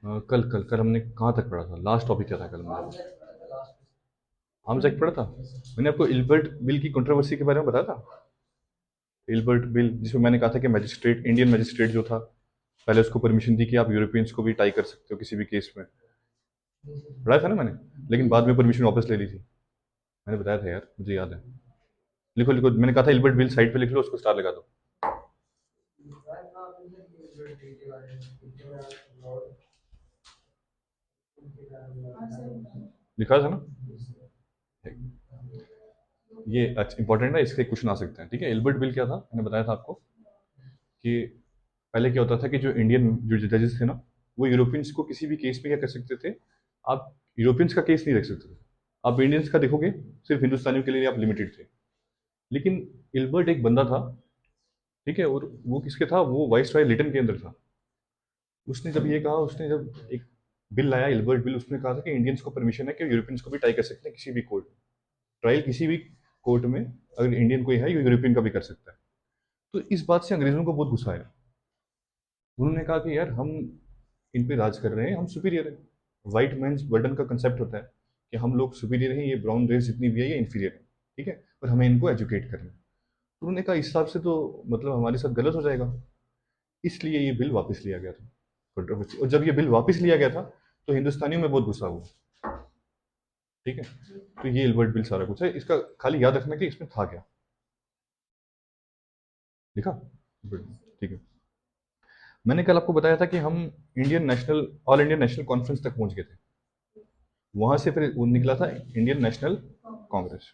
कल कल कल हमने कहाँ तक पढ़ा था? लास्ट टॉपिक क्या था कल हमारा? आर्म्स एक्ट पढ़ा था। मैंने आपको इल्बर्ट बिल की कंट्रोवर्सी के बारे में बताया था। इल्बर्ट बिल जिसमें मैंने कहा था कि मैजिस्ट्रेट, इंडियन मैजिस्ट्रेट जो था, पहले उसको परमिशन दी कि आप यूरोपियंस को भी टाई कर सकते हो किसी भी केस में। पढ़ाया था ना मैंने। लेकिन बाद में परमिशन वापस ले ली थी। मैंने बताया था यार, मुझे याद है। लिखो लिखो, मैंने कहा था इल्बर्ट बिल साइड पे लिख लो, उसको स्टार लगा दो। लिखा था ना? ये अच्छा इंपॉर्टेंट है, इसके क्वेश्चन आ सकते हैं। ठीक है, इल्बर्ट बिल क्या था, मैंने बताया था आपको कि पहले क्या होता था कि जो इंडियन जो जजेस थे ना, वो यूरोपियंस को किसी भी केस में क्या कर सकते थे, आप यूरोपियंस का केस नहीं रख सकते थे। आप इंडियंस का देखोगे, सिर्फ हिंदुस्तानियों के लिए आप लिमिटेड थे। लेकिन इल्बर्ट एक बंदा था, ठीक है, और वो किसके था, वो वाइस रॉय लिटन के अंदर था। उसने जब ये कहा, उसने जब एक बिल लाया, इल्बर्ट बिल, उसने कहा था कि इंडियंस को परमिशन है कि यूरोपियंस को भी टाई कर सकते हैं किसी भी कोर्ट, ट्रायल किसी भी कोर्ट में। अगर इंडियन कोई है, यूरोपियन का भी कर सकता है। तो इस बात से अंग्रेजों को बहुत गुस्सा आया। उन्होंने कहा कि यार हम इन पे राज कर रहे हैं, हम सुपीरियर हैं। वाइट मैन्स बर्डन का कंसेप्ट होता है कि हम लोग सुपीरियर हैं, ये ब्राउन रेस जितनी भी है ये इन्फीरियर है। ठीक है, और हमें इनको एजुकेट करना है। तो उन्होंने कहा इस हिसाब से तो मतलब हमारे साथ गलत हो जाएगा। इसलिए ये बिल वापस लिया गया था, कंट्रोवर्सी। और जब ये बिल वापस लिया गया था, तो हिंदुस्तानियों में बहुत गुस्सा हुआ। ठीक है, तो ये इल्बर्ट बिल सारा कुछ है, इसका खाली याद रखना कि इसमें था क्या। लिखा? ठीक है। मैंने कल आपको बताया था कि हम Indian national, all Indian national conference तक पहुंच गए थे। वहां से फिर वो निकला था इंडियन नेशनल कांग्रेस।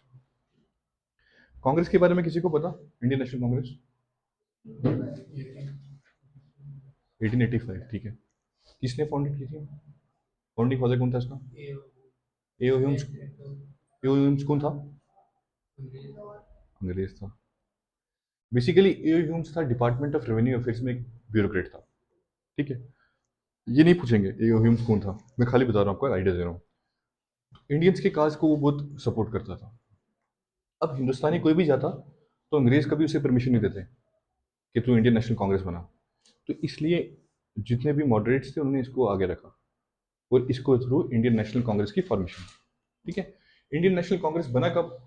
कांग्रेस के बारे में किसी को पता? इंडियन नेशनल कांग्रेस 1885, ठीक है। किसने फाउंडेड की थी? फाउंडिंग फादर कौन था इसका? एओ ह्यूम्स। एओ ह्यूम्स कौन था? अंग्रेज था। बेसिकली एओ ह्यूम्स था डिपार्टमेंट ऑफ रेवेन्यू अफेयर्स में एक ब्यूरोक्रेट था। ठीक है, ये नहीं पूछेंगे एओ ह्यूम्स कौन था, मैं खाली बता रहा हूँ, आपको आइडिया दे रहा हूँ। इंडियंस के काज को वो बहुत सपोर्ट करता था। अब हिंदुस्तानी कोई भी जाता, तो अंग्रेज कभी उसे परमिशन नहीं देते कि तू इंडियन नेशनल कांग्रेस बना। तो इसलिए जितने भी मॉडरेट्स थे, उन्होंने इसको आगे रखा, और इसको थ्रू इंडियन नेशनल कांग्रेस की फॉर्मेशन। ठीक है, इंडियन नेशनल कांग्रेस बना कब?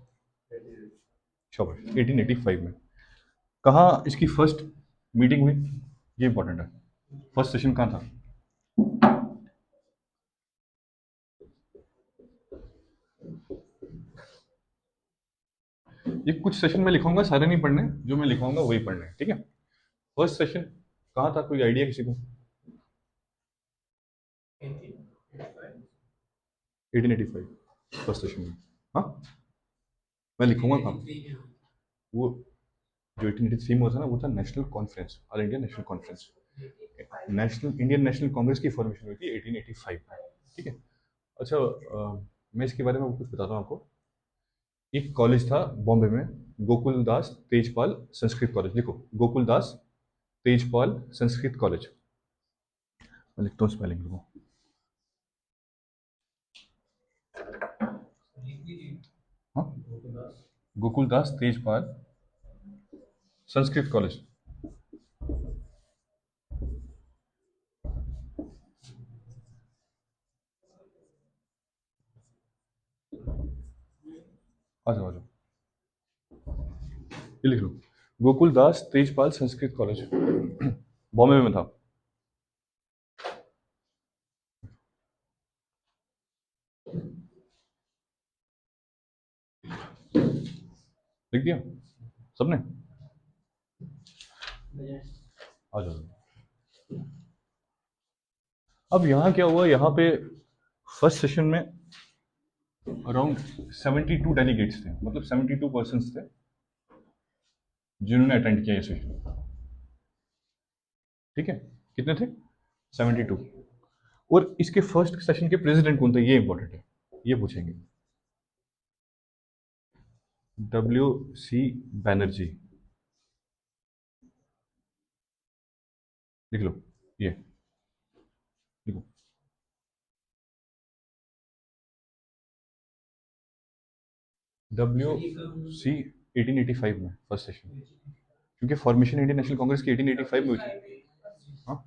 शाबाश, 1885 में। कहाँ इसकी फर्स्ट मीटिंग हुई, ये इंपॉर्टेंट है। फर्स्ट सेशन कहाँ था? ये कुछ सेशन में लिखूंगा, सारे नहीं पढ़ने, जो मैं लिखवाऊंगा वही पढ़ने हैं, ठीक है। फर्स्ट सेशन कहाँ था, कोई आइडिया किसी को? 1885 फर्स्ट सेशन में। हाँ, मैं लिखूंगा कहाँ? वो जो 1883 में हुआ था ना, वो था national conference, all India national conference. National Indian National Congress की फॉर्मेशन हुई थी 1885 में। ठीक है। अच्छा, मैं इसके बारे में कुछ बताता हूँ आपको। एक कॉलेज था बॉम्बे में, गोकुल दास तेजपाल संस्कृत कॉलेज। लिखो, गोकुल दास तेजपाल संस्कृत कॉलेज। मैं लिखता हूँ स्पेलिंग को। हाँ, गोकुल दास तेजपाल संस्कृत कॉलेज। आ जाओ आ जाओ, ये लिख लो, गोकुल दास तेजपाल संस्कृत कॉलेज बॉम्बे में था। लिख दिया सबने? आ जाओ। अब यहाँ क्या हुआ, यहाँ पे फर्स्ट सेशन में अराउंड 72 डेलीगेट्स थे, मतलब 72 पर्सन थे जिन्होंने अटेंड किया ये सेशन। ठीक है, कितने थे? 72। और इसके फर्स्ट सेशन के प्रेसिडेंट कौन थे, ये इंपॉर्टेंट है, ये पूछेंगे। WC बैनर्जी। लिख लो, ये लिखो। WC 1885 में फर्स्ट सेशन, क्योंकि फॉर्मेशन इंडियन नेशनल कांग्रेस की 1885 में हुई थी। हाँ,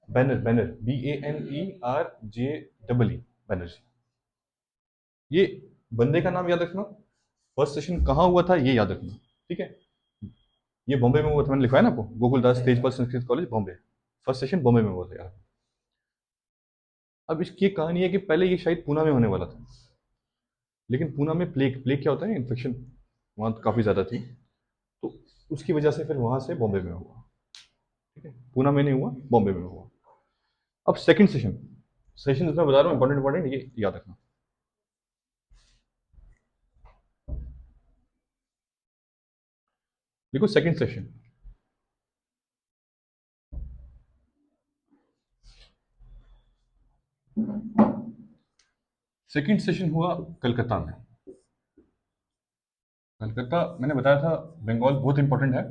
बैनर, बैनर, BANERJEE, बैनर्जी। ये बंदे का नाम याद रखना, फर्स्ट सेशन कहाँ हुआ था ये याद रखना, ठीक है। ये बॉम्बे में हुआ था, मैंने लिखवाया ना आपको, Gokuldas Tejpal Sanskrit college Bombay. First session Bombay में हुआ था यार। अब इसकी एक कहानी है कि पहले ये शायद पूना में होने वाला था, लेकिन पूना में प्लेग, प्लेग क्या होता है, इन्फेक्शन वहाँ काफ़ी ज़्यादा थी, तो उसकी वजह से फिर वहाँ से बॉम्बे में हुआ, ठीक है। पूना में नहीं हुआ, बॉम्बे में हुआ। अब सेकंड सेशन, सेशन इसमें बता रहा हूँ, इंपॉर्टेंट इंपॉर्टेंट, ये याद रखना। देखो सेकंड सेशन, सेकंड सेशन हुआ कलकत्ता में। कलकत्ता, मैंने बताया था बंगाल बहुत इंपॉर्टेंट है,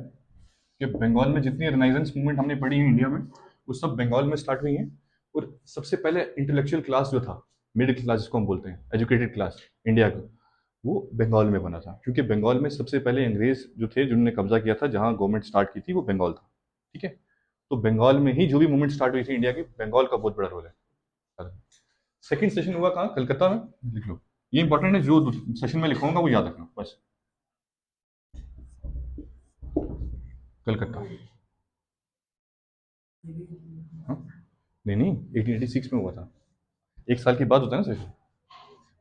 कि बंगाल में जितनी रेनाइजेंस मूवमेंट हमने पढ़ी है इंडिया में, वो सब बंगाल में स्टार्ट हुई हैं। और सबसे पहले इंटेलेक्चुअल क्लास जो था, मिडिल क्लास जिसको हम बोलते हैं, एजुकेटेड क्लास इंडिया का, वो बंगाल में बना था, क्योंकि बंगाल में सबसे पहले अंग्रेज जो थे जिन्होंने कब्जा किया था, जहाँ गवर्नमेंट स्टार्ट की थी वो बंगाल था, ठीक है। तो बंगाल में ही जो भी मूवमेंट स्टार्ट हुई थी इंडिया की, बंगाल का बहुत बड़ा रोल है। सेकंड सेशन हुआ कहाँ, कलकत्ता में, लिख लो। ये इंपॉर्टेंट है, जो सेशन में लिखूंगा वो याद रखना बस। कलकत्ता। हाँ? नहीं नहीं, 1886 में हुआ था। एक साल के बाद होता है ना सेशन।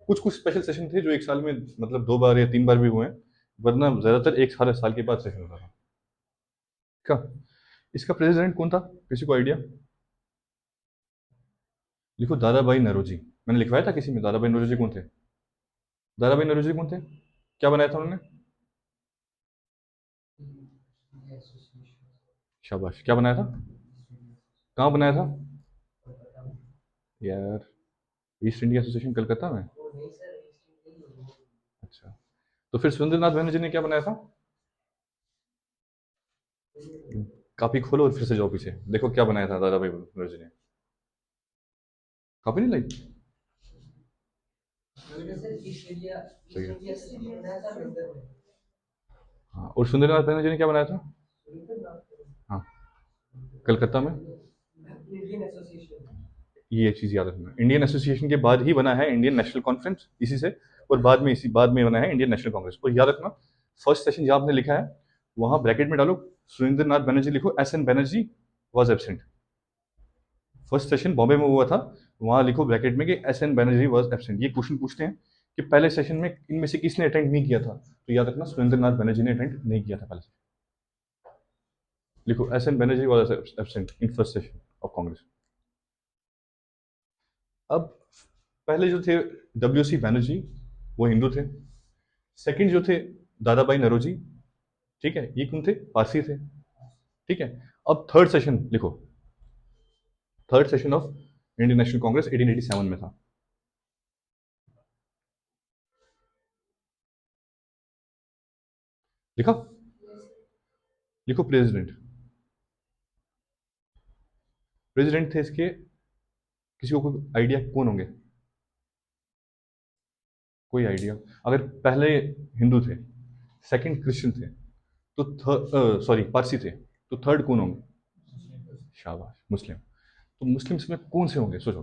कुछ कुछ स्पेशल सेशन थे जो एक साल में, मतलब 2 बार या 3 बार भी हुए हैं, वरना ज्यादातर एक साल के बाद सेशन होता था। क्या, इसका प्रेसिडेंट कौन था, किसी को आइडिया? लिखो दादा भाई नरोजी। मैंने लिखवाया था किसी में, दादा भाई नरोजी कौन थे? दादा भाई नरोजी कौन थे, क्या बनाया था उन्होंने? शाबाश, क्या बनाया था? कहाँ बनाया था? यार, ईस्ट इंडिया एसोसिएशन कलकत्ता में। अच्छा, तो फिर सुरेंद्र नाथ बनर्जी ने क्या बनाया था? कॉपी खोलो और फिर से जाओ पीछे, देखो क्या बनाया था दादा भाई बनर्जी ने। कॉपी नहीं लाई? सही है। हाँ, और सुरेंद्र नाथ बनर्जी ने क्या बनाया था? हाँ, कलकत्ता में। ये एक चीज याद रखना, इंडियन एसोसिएशन के बाद ही बना है इंडियन नेशनल कॉन्फ्रेंस, इसी से, और बाद में, इसी बाद में बना है इंडियन नेशनल कांग्रेस। और याद रखना, फर्स्ट सेशन जहां आपने लिखा है, वहां ब्रैकेट में डालो सुरेंद्र नाथ बनर्जी, लिखो SN Banerjee was absent. First session Bombay में हुआ था, वहां लिखो ब्रैकेट में कि SN बनर्जी वॉज एबसेंट। ये क्वेश्चन पूछते हैं कि पहले सेशन में इनमें से किसने अटेंड नहीं किया था, तो याद रखना सुरेंद्र नाथ बनर्जी ने अटेंड नहीं किया था पहले से। लिखो SN Banerjee was absent in first session of Congress. अब पहले जो थे WC बैनर्जी, वो हिंदू थे। सेकंड जो थे दादा भाई नरोजी, ठीक है, ये कौन थे, पारसी थे, ठीक है। अब थर्ड सेशन लिखो, third session of Indian National Congress 1887 में था। लिखा? लिखो प्रेसिडेंट, प्रेसिडेंट थे इसके, किसी को कोई आइडिया कौन होंगे? कोई आइडिया? अगर पहले हिंदू थे, सेकंड क्रिश्चियन थे, तो थर्ड, सॉरी पारसी थे, तो थर्ड कौन होंगे? शाबाश, मुस्लिम। तो मुस्लिम्स में कौन से होंगे, सोचो,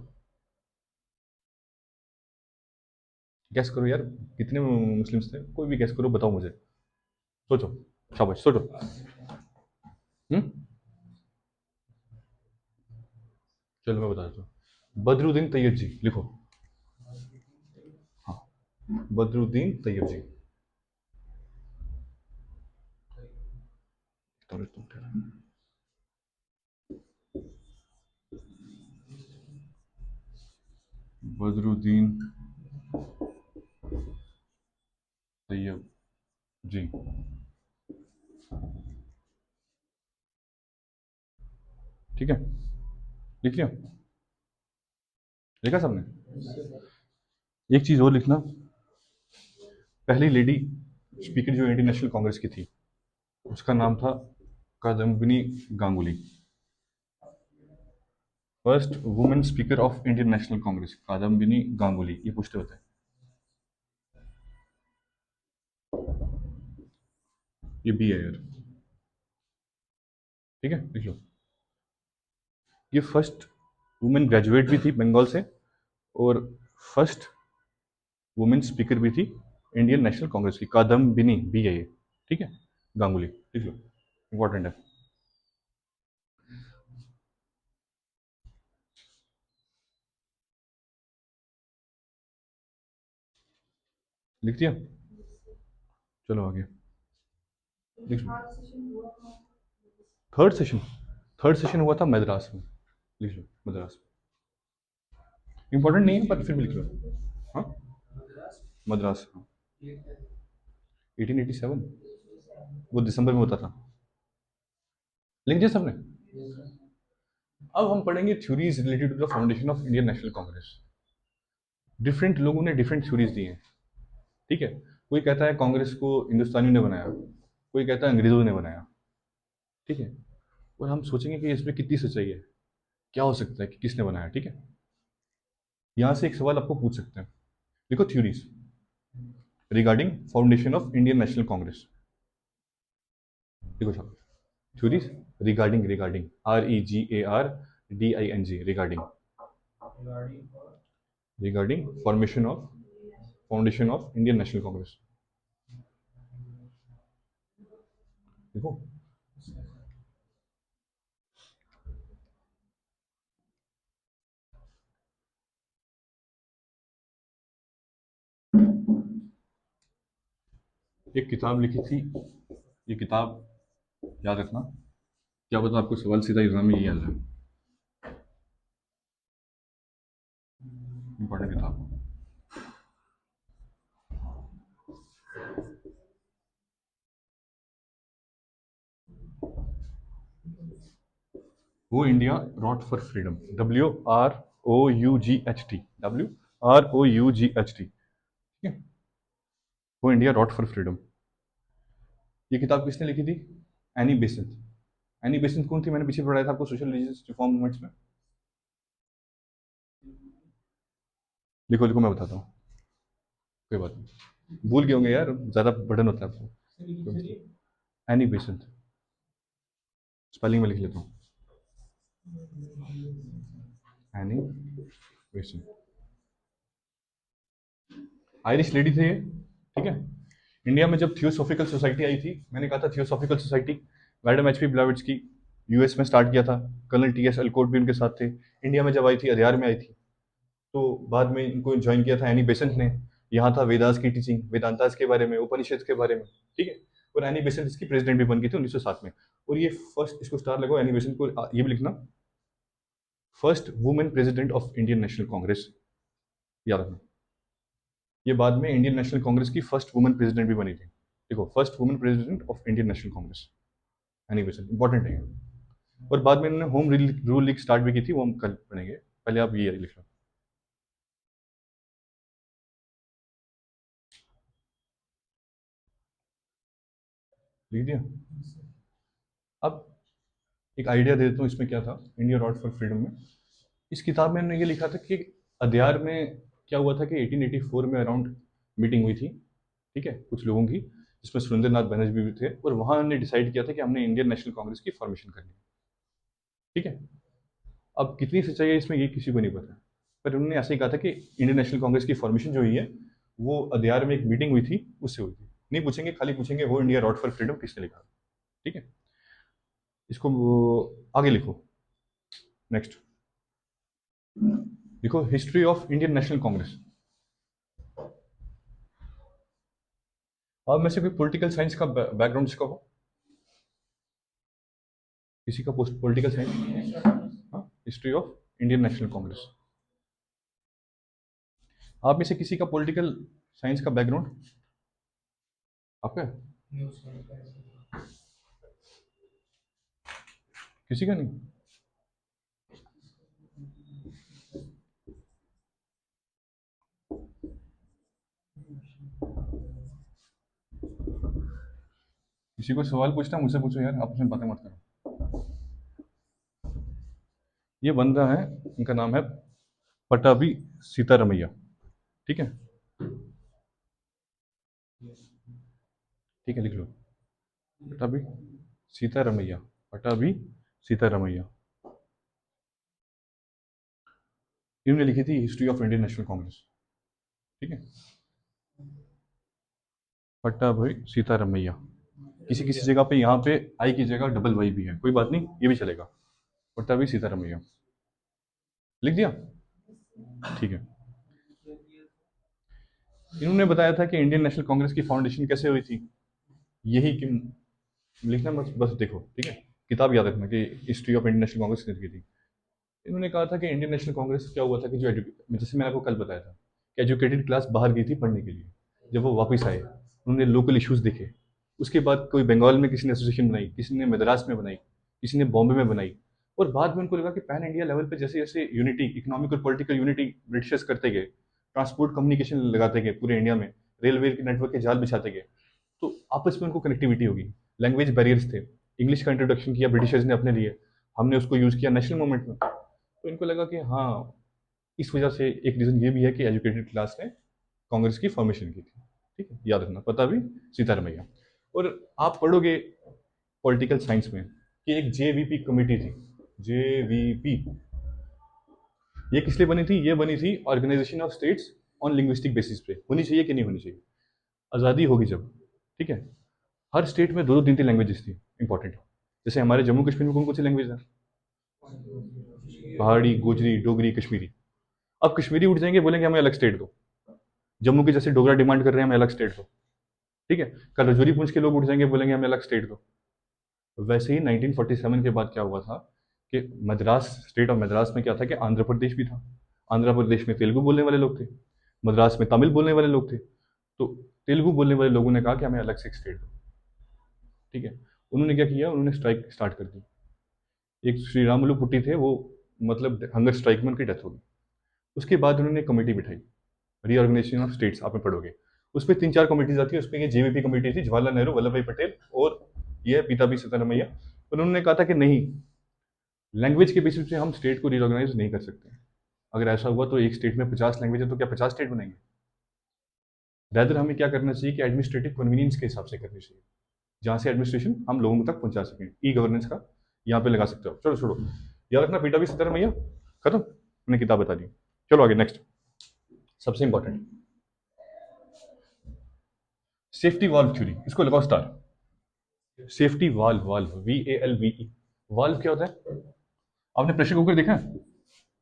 गैस करो यार, कितने मुस्लिम्स थे, कोई भी गैस करो, बताओ मुझे, सोचो, शाबाश, सोचो। हम्म, चलो मैं बता देता हूँ, बदरुद्दीन तैयब जी, लिखो। हाँ, बदरुद्दीन तैयब जी। बदरुद्दीन तैयब जी, ठीक है, लिख लिया? लिखा सबने? एक चीज और लिखना, पहली लेडी स्पीकर जो इंडियन नेशनल कांग्रेस की थी, उसका नाम था Kadambini Ganguly. First women speaker of Indian National Congress, Kadambini Ganguly, ये पूछते होते हैं, ये भी है यार, ठीक है, लिख लो। ये फर्स्ट वुमेन ग्रेजुएट भी थी बंगाल से, और फर्स्ट वुमेन स्पीकर भी थी इंडियन नेशनल कांग्रेस की। कादम्बिनी भी है ये, ठीक है, गांगुली, लिख लो, इंपॉर्टेंट है। लिख दिया, चलो आगे लिख लो। थर्ड सेशन, थर्ड सेशन हुआ था मद्रास में, लिख लो मद्रास में। इंपॉर्टेंट नहीं है पर फिर भी लिख लो। हाँ, मद्रास, हाँ, 1887, वो दिसंबर में होता था। लिख दिया सबने। अब हम पढ़ेंगे theories related to the foundation of Indian National Congress. Different लोगों ने डिफरेंट थ्योरीज दी हैं, ठीक है। कोई कहता है कांग्रेस को हिंदुस्तानियों ने बनाया, कोई कहता है अंग्रेजों ने बनाया, ठीक है। और हम सोचेंगे कि इसमें कितनी सच्चाई है, क्या हो सकता है कि किसने बनाया, ठीक है। यहां से एक सवाल आपको पूछ सकते हैं, देखो theories regarding foundation of Indian National Congress. देखो साहब, theories regarding, regarding, REGARDING, regarding, regarding formation of foundation of Indian National Congress. देखो, एक किताब लिखी थी, ये किताब याद रखना, क्या पता आपको सवाल सीधा एग्जाम में ये आ जाए, इंपॉर्टेंट किताब। वो India wrought for freedom, WROUGHT, WROUGHT, ठीक है, वो इंडिया रॉट फॉर फ्रीडम। ये किताब किसने लिखी थी? Annie Besant. एनी बेसेंट कौन थी? मैंने पीछे पढ़ाया था आपको सोशल रिफॉर्म मूवमेंट्स में। लिखो लिखो, मैं बताता हूँ, कोई बात नहीं, भूल गए होंगे यार, ज़्यादा बर्डन होता है आपको। एनी बेसेंट, स्पेलिंग में लिख लेता हूँ, एनी बेसेंट, आयरिश लेडी थे ये, ठीक है। इंडिया में जब थियोसॉफिकल सोसाइटी आई थी, मैंने कहा था theosophical society, madam H P Blavatsky, US में स्टार्ट किया था, कर्नल टी एस अलकोट भी उनके साथ थे। इंडिया में जब आई थी, अध्यार में आई थी, तो बाद में इनको ज्वाइन किया था एनी बेसेंट ने। यहाँ था वेदास की टीचिंग, वेदांतास के बारे में, उपनिषद के बारे में, ठीक है। और एनी बेसेंट इसकी प्रेसिडेंट भी बन गई थी 1907 में। और ये फर्स्ट, इसको स्टार लगाओ, एनी बेसेंट को ये भी लिखना, first women president of Indian National Congress, याद रखना। ये बाद में इंडियन नेशनल कांग्रेस की फर्स्ट वुमेन प्रेसिडेंट भी बनी थी। देखो, first women president of Indian National Congress, Annie Besant, important है। और बाद में इन्होंने होम रूल लीग स्टार्ट भी की थी, वो हम कल पढ़ेंगे, पहले आप ये लिख लो। लिख दिया। अब एक आइडिया दे देता हूँ इसमें क्या था इंडिया रॉड फॉर फ्रीडम में। इस किताब में हमने ये लिखा था कि अध्यार में क्या हुआ था कि 1884 में अराउंड मीटिंग हुई थी, ठीक है, कुछ लोगों की, जिसमें सुरेंद्र नाथ बनर्जी भी थे, और वहां हमने डिसाइड किया था कि हमने इंडियन नेशनल कांग्रेस की फॉर्मेशन करनी है, ठीक है। अब कितनी सच्चाई है इसमें ये किसी को नहीं पता, पर उन्होंने ऐसे ही कहा था कि इंडियन नेशनल कांग्रेस की फॉर्मेशन जो हुई है वो अध्यार में एक मीटिंग हुई थी, उससे हुई थी। नहीं पूछेंगे, खाली पूछेंगे वो इंडिया रॉड फॉर फ्रीडम किसने लिखा, ठीक है। इसको आगे लिखो, नेक्स्ट देखो, history of Indian National Congress. अब में से कोई पॉलिटिकल साइंस का बैकग्राउंड जिसका हो, किसी का पोस्ट पॉलिटिकल साइंस, हाँ, history of Indian National Congress. आप में से किसी का पॉलिटिकल साइंस का बैकग्राउंड आपका है? किसी का नहीं? किसी को सवाल पूछना मुझसे पूछो यार, आपस में बातें मत करो। ये बंदा है, इनका नाम है पटाभी सीतारमैया, ठीक है, ठीक है, लिख लो, पटाभी सीतारमैया, पटाभी सीतारमैया। इन्होंने लिखी थी history of Indian National Congress. ठीक है, पट्टाभाई सीतारामैया। किसी किसी जगह पे यहाँ पे आई की जगह डबल वाई भी है, कोई बात नहीं, ये भी चलेगा। पट्टाभाई सीतारामैया लिख दिया। ठीक है, इन्होंने बताया था कि इंडियन नेशनल कांग्रेस की फाउंडेशन कैसे हुई थी। यही कि लिखना बस बस देखो, ठीक है, किताब याद रखना कि history of Indian National Congress की थी। इन्होंने कहा था कि इंडियन नेशनल कांग्रेस क्या हुआ था कि जो जैसे मैंने आपको कल बताया था कि एजुकेटेड क्लास बाहर गई थी पढ़ने के लिए। जब वो वापस आए, उन्होंने लोकल इश्यूज देखे। उसके बाद कोई बंगाल में किसी ने एसोसिएशन बनाई, किसी ने मद्रास में बनाई, किसी ने बॉम्बे में बनाई। और बाद में उनको लगा कि पैन इंडिया लेवल पे जैसे जैसे यूनिटी, इकोनॉमिक और पॉलिटिकल यूनिटी ब्रिटिशर्स करते गए, ट्रांसपोर्ट कम्युनिकेशन लगाते गए पूरे इंडिया में, रेलवे के नेटवर्क के जाल बिछाते गए, तो आपस में उनको कनेक्टिविटी होगी। लैंग्वेज बैरियर्स थे, इंग्लिश का इंट्रोडक्शन किया ब्रिटिशर्स ने अपने लिए, हमने उसको यूज़ किया नेशनल मूवमेंट में। तो इनको लगा कि हाँ, इस वजह से एक रीज़न ये भी है कि एजुकेटेड क्लास ने कांग्रेस की फॉर्मेशन की थी। ठीक है, याद रखना, पता भी सीतारमैया। और आप पढ़ोगे पॉलिटिकल साइंस में कि एक जेवीपी कमेटी थी, जेवीपी। ये किस लिए बनी थी? ये बनी थी organisation of states on linguistic basis पे। होनी चाहिए कि नहीं होनी चाहिए? आज़ादी होगी जब, ठीक है, हर स्टेट में दो दो तीन तीन लैंग्वेजेस थी इंपॉर्टेंट। जैसे हमारे जम्मू कश्मीर में कौन कौन सी लैंग्वेज है? पहाड़ी, गोजरी, डोगरी, कश्मीरी। अब कश्मीरी उठ जाएंगे, बोलेंगे हमें अलग स्टेट दो। जम्मू के जैसे डोगरा डिमांड कर रहे हैं हमें अलग स्टेट दो। ठीक है, कल रजौरी पुंछ के लोग उठ जाएंगे, बोलेंगे हमें अलग स्टेट दो। वैसे ही 1947 के बाद क्या हुआ था कि मद्रास, स्टेट ऑफ मद्रास में क्या था कि आंध्र प्रदेश भी था। आंध्र प्रदेश में तेलुगु बोलने वाले लोग थे, मद्रास में तमिल बोलने वाले लोग थे। तो तेलुगु बोलने वाले लोगों ने कहा कि हमें अलग से एक स्टेट दो। ठीक है, उन्होंने क्या किया, उन्होंने स्ट्राइक स्टार्ट कर दी। एक श्री रामुलु पुट्टी थे, वो मतलब हंगर स्ट्राइक में उनकी डेथ हो गई। उसके बाद उन्होंने कमेटी बिठाई, रीऑर्गेनाइजेशन ऑफ स्टेट्स, आप में पढ़ोगे। उसमें तीन चार कमेटीज आती है, उसमें ये जेवीपी कमेटी थी, जवाहरलाल नेहरू, वल्लभ भाई पटेल और ये पीताम्बर सीतारमैया। उन्होंने कहा था कि नहीं, लैंग्वेज के बेसिस पे हम स्टेट को रीऑर्गेनाइज नहीं कर सकते। अगर ऐसा हुआ तो एक स्टेट में 50 लैंग्वेज है, तो क्या 50 स्टेट बनेंगे? रैदर हमें क्या करना चाहिए कि एडमिनिस्ट्रेटिव कन्वीनियंस के हिसाब से करनी चाहिए, जहाँ से एडमिनिस्ट्रेशन हम लोगों तक पहुंचा सकें। ई गवर्नेंस का यहाँ पे लगा सकते हो। चलो छोड़ो, याद रखना पीताम्बर सीतारमैया खत्म, मैंने किताब बता दी। चलो आगे नेक्स्ट, सबसे इंपॉर्टेंट, सेफ्टी वाल्व थ्योरी। इसको लगाओ star. Safety valve, valve VALVE। Valve क्या होता है? आपने प्रेशर कुकर देखा है?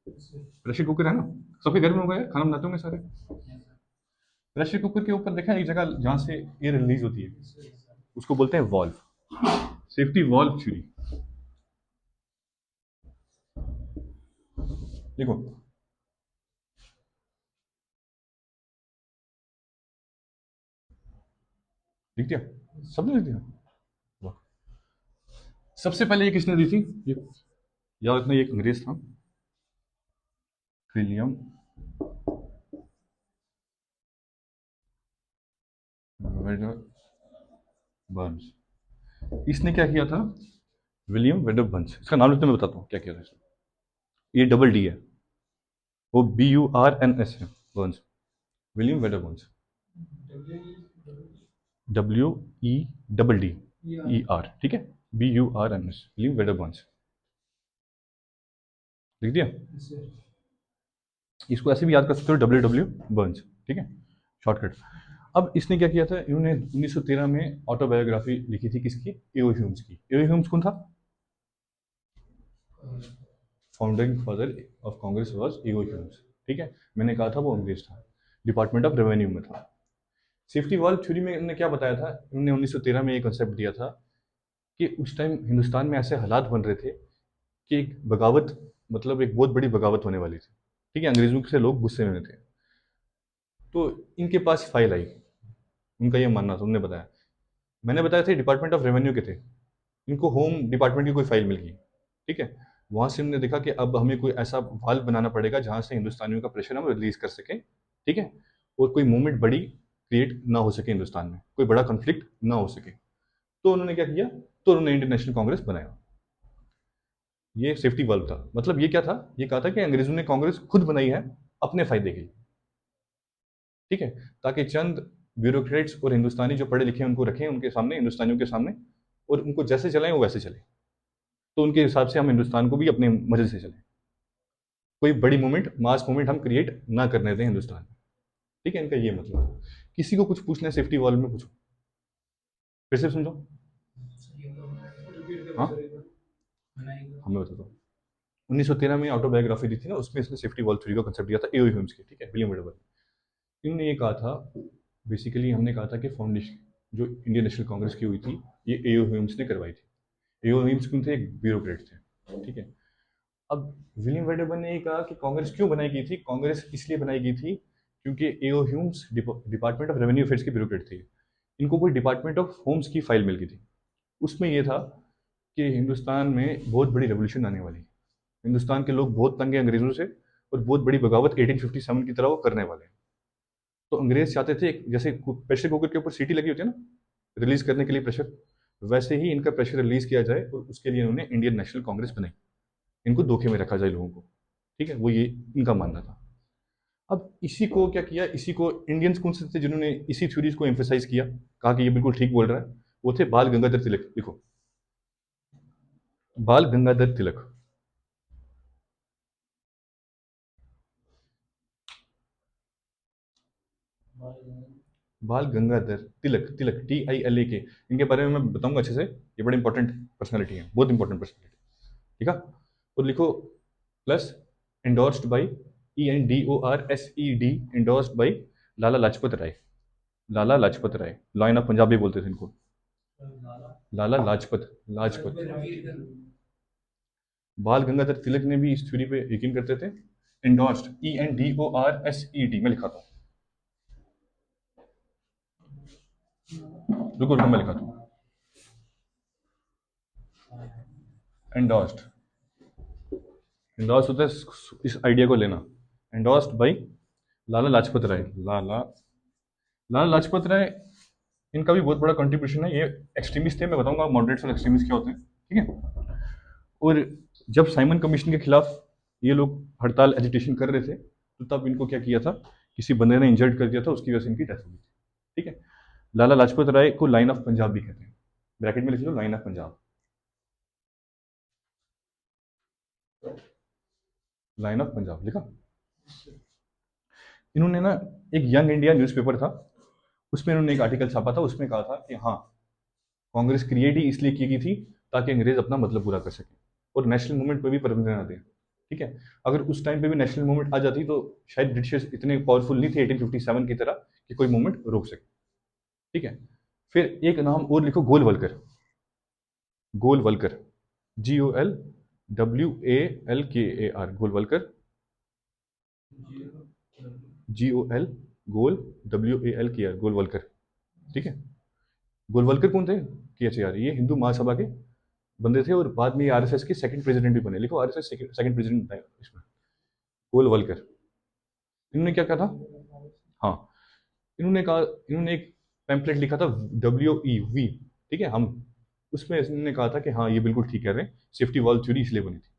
प्रेशर कुकर है ना, सबके घर में होगा यार, खाना बनाते होंगे सारे। प्रेशर कुकर के ऊपर देखा है एक जगह जहां से एयर रिलीज होती है, उसको बोलते हैं वाल्व। सेफ्टी वाल्व थ्योरी देखो, लिख दिया, सबने लिख दिया। वाह। सबसे पहले ये किसने दी थी? ये याद रखना, ये एक अंग्रेज था, विलियम वेडर बर्न्स। इसने क्या किया था? विलियम वेडर बर्न्स, इसका नाम लिखते मैं बताता हूँ क्या किया था इसने। ये डबल डी है, वो BURNS है, Burns, William Wedder Burns. WEDDER, ठीक है, BURNS, विलियम वेडर बर्न्स। लिख दिया। इसको ऐसे भी याद कर सकते हो, WW बर्न्स। ठीक है, शॉर्टकट। अब इसने क्या किया था, इन्होंने 1913 में ऑटोबायोग्राफी लिखी थी, किसकी? एओ ह्यूम्स की। एओ ह्यूम्स कौन था? Founding father of Congress was AO Hume's. ठीक है, मैंने कहा था वो अंग्रेज था, डिपार्टमेंट ऑफ रेवेन्यू में था। सेफ्टी वाल्व थ्योरी में इन्होंने क्या बताया था, इन्होंने 1913 में ये कंसेप्ट दिया था कि उस टाइम हिंदुस्तान में ऐसे हालात बन रहे थे कि एक बगावत, मतलब एक बहुत बड़ी बगावत होने वाली थी। ठीक है, अंग्रेजों से लोग गुस्से में थे। तो इनके पास फाइल आई, उनका ये मानना था, उन्होंने बताया, मैंने बताया था डिपार्टमेंट ऑफ रेवेन्यू के थे, इनको होम डिपार्टमेंट की कोई फाइल मिल गई। ठीक है, वहां से उन्होंने देखा कि अब हमें कोई ऐसा वाल्व बनाना पड़ेगा जहां से हिंदुस्तानियों का प्रेशर हम रिलीज कर सकें। ठीक है, और कोई मूवमेंट बड़ी क्रिएट ना हो सके हिंदुस्तान में, कोई बड़ा कन्फ्लिक्ट ना हो सके। तो उन्होंने क्या किया, तो उन्होंने इंडियन नेशनल कांग्रेस बनाया। ये सेफ्टी वाल्व था, मतलब ये क्या था, ये कहा था कि अंग्रेजों ने कांग्रेस खुद बनाई है अपने फायदे के लिए। ठीक है, ताकि चंद ब्यूरोक्रेट्स और हिंदुस्तानी जो पढ़े लिखे हैं उनको रखें उनके सामने, हिंदुस्तानियों के सामने, और उनको जैसे चलाएं वो वैसे चले। तो उनके हिसाब से हम हिंदुस्तान को भी अपने मजे से चलें। कोई बड़ी मूवमेंट, मास मूवमेंट हम क्रिएट ना करने दें हिंदुस्तान में। ठीक है, इनका ये मतलब है। किसी को कुछ पूछना है सेफ्टी वॉल में, पूछो, फिर से समझो। हाँ, हमें बताता हूँ। 1913 में ऑटोबायोग्राफी दी थी ना, उसमें इसने सेफ्टी वॉल थ्योरी का कंसेप्ट दिया था, एओ ह्यूम्स की, ठीक है, विलियम वेडवर्थ। इन्होंने ये कहा था, बेसिकली हमने कहा था कि फाउंडेशन जो इंडियन नेशनल कांग्रेस की हुई थी, ये एओ ह्यूम्स ने करवाई थी। एओ ह्यूम्स कौन थे? एक ब्यूरोक्रेट थे, ठीक है। अब विलियम वेडरबर्न ने ये कहा कि कांग्रेस क्यों बनाई गई थी? कांग्रेस इसलिए बनाई गई थी क्योंकि AO Hume's department of revenue affairs के ब्यूरोक्रेट थे। इनको कोई डिपार्टमेंट ऑफ होम्स की फाइल मिल गई थी। उसमें ये था कि हिंदुस्तान में बहुत बड़ी रेवोल्यूशन आने वाली है, हिंदुस्तान के लोग बहुत तंग हैं अंग्रेजों से, और बहुत बड़ी बगावत 1857 की तरह वो करने वाले हैं। तो अंग्रेज चाहते थे जैसे प्रेशर कुकर के ऊपर सीटी लगी होती है ना, रिलीज करने के लिए प्रेशर, वैसे ही इनका प्रेशर रिलीज किया जाए, और उसके लिए उन्होंने इंडियन नेशनल कांग्रेस बनाई, इनको धोखे में रखा जाए लोगों को। ठीक है, वो ये इनका मानना था। अब इसी को क्या किया, इसी को इंडियंस कौन से थे जिन्होंने इसी थ्योरीज को एम्फेसाइज किया, कहा कि ये बिल्कुल ठीक बोल रहा है? वो थे बाल गंगाधर तिलक। लिखो, बाल गंगाधर तिलक। बाल गंगाधर तिलक, तिलक TILAK। इनके बारे में मैं बताऊंगा अच्छे से, ये बड़े इंपॉर्टेंट पर्सनैलिटी है, बहुत इंपॉर्टेंट पर्सनैलिटी। ठीक है, और लिखो plus endorsed by, ENDORSED, endorsed by Lala Lajpat Rai. Lala Lajpat Rai, lion of Punjab भी बोलते थे इनको, लाला लाजपत, लाजपत। बाल गंगाधर तिलक ने भी इस थ्योरी पे यकीन करते थे। एंडोर्स्ड, ENDORSED, मैं लिखाता हूँ, रुको रुको मैं लिखाता हूँ। एंडोर्स्ड, एंडोर्स होता है इस आइडिया को लेना। Endorsed by Lala Lajpat Rai. लाला लाला लाजपत राय, इनका भी बहुत बड़ा कंट्रीब्यूशन है। ये एक्सट्रीमिस्ट थे, मैं बताऊंगा मॉडरेट्स और एक्सट्रीमिस्ट क्या होते हैं, ठीक है। और जब साइमन कमीशन के खिलाफ ये लोग हड़ताल एजिटेशन कर रहे थे, तो तब इनको क्या किया था, किसी बंदे ने इंजर्ड कर दिया था, उसकी वजह से इनकी डेथ हो गई थी। ठीक है, लाला लाजपत राय को लाइन ऑफ पंजाब भी कहते हैं, ब्रैकेट में लिख लो, line of Punjab. Line of Punjab लिखा। इन्होंने ना एक यंग इंडिया न्यूज़पेपर था, उसमें इन्होंने एक आर्टिकल छापा था, उसमें कहा था कि हाँ, कांग्रेस क्रिएट ही इसलिए की गई थी ताकि अंग्रेज अपना मतलब पूरा कर सके और नेशनल मूवमेंट पर भी परमिशन ना दें। ठीक है, अगर उस टाइम पे भी नेशनल मूवमेंट आ जाती तो शायद ब्रिटिशर्स इतने पावरफुल नहीं थे 1857 की तरह कि कोई मूवमेंट रोक सके। ठीक है, फिर एक नाम और लिखो, गोलवलकर। गोलवलकर, GOLWALKAR, गोलवलकर। GOL, गोल, WALKR, गोलवलकर। ठीक है, गोलवलकर कौन थे? KHAR, ये हिंदू महासभा के बंदे थे, और बाद में RSS के सेकंड प्रेसिडेंट भी बने। लिखो RSS सेकंड प्रेसिडेंट है इसमें, गोलवलकर। इन्होंने क्या कहा था? हाँ, इन्होंने कहा, इन्होंने एक पैम्पलेट लिखा था, WEV, ठीक है, हम, उसमें इन्होंने कहा था कि हाँ, ये बिल्कुल ठीक कह रहे हैं, सेफ्टी वॉल थ्योरी इसलिए बनी थी।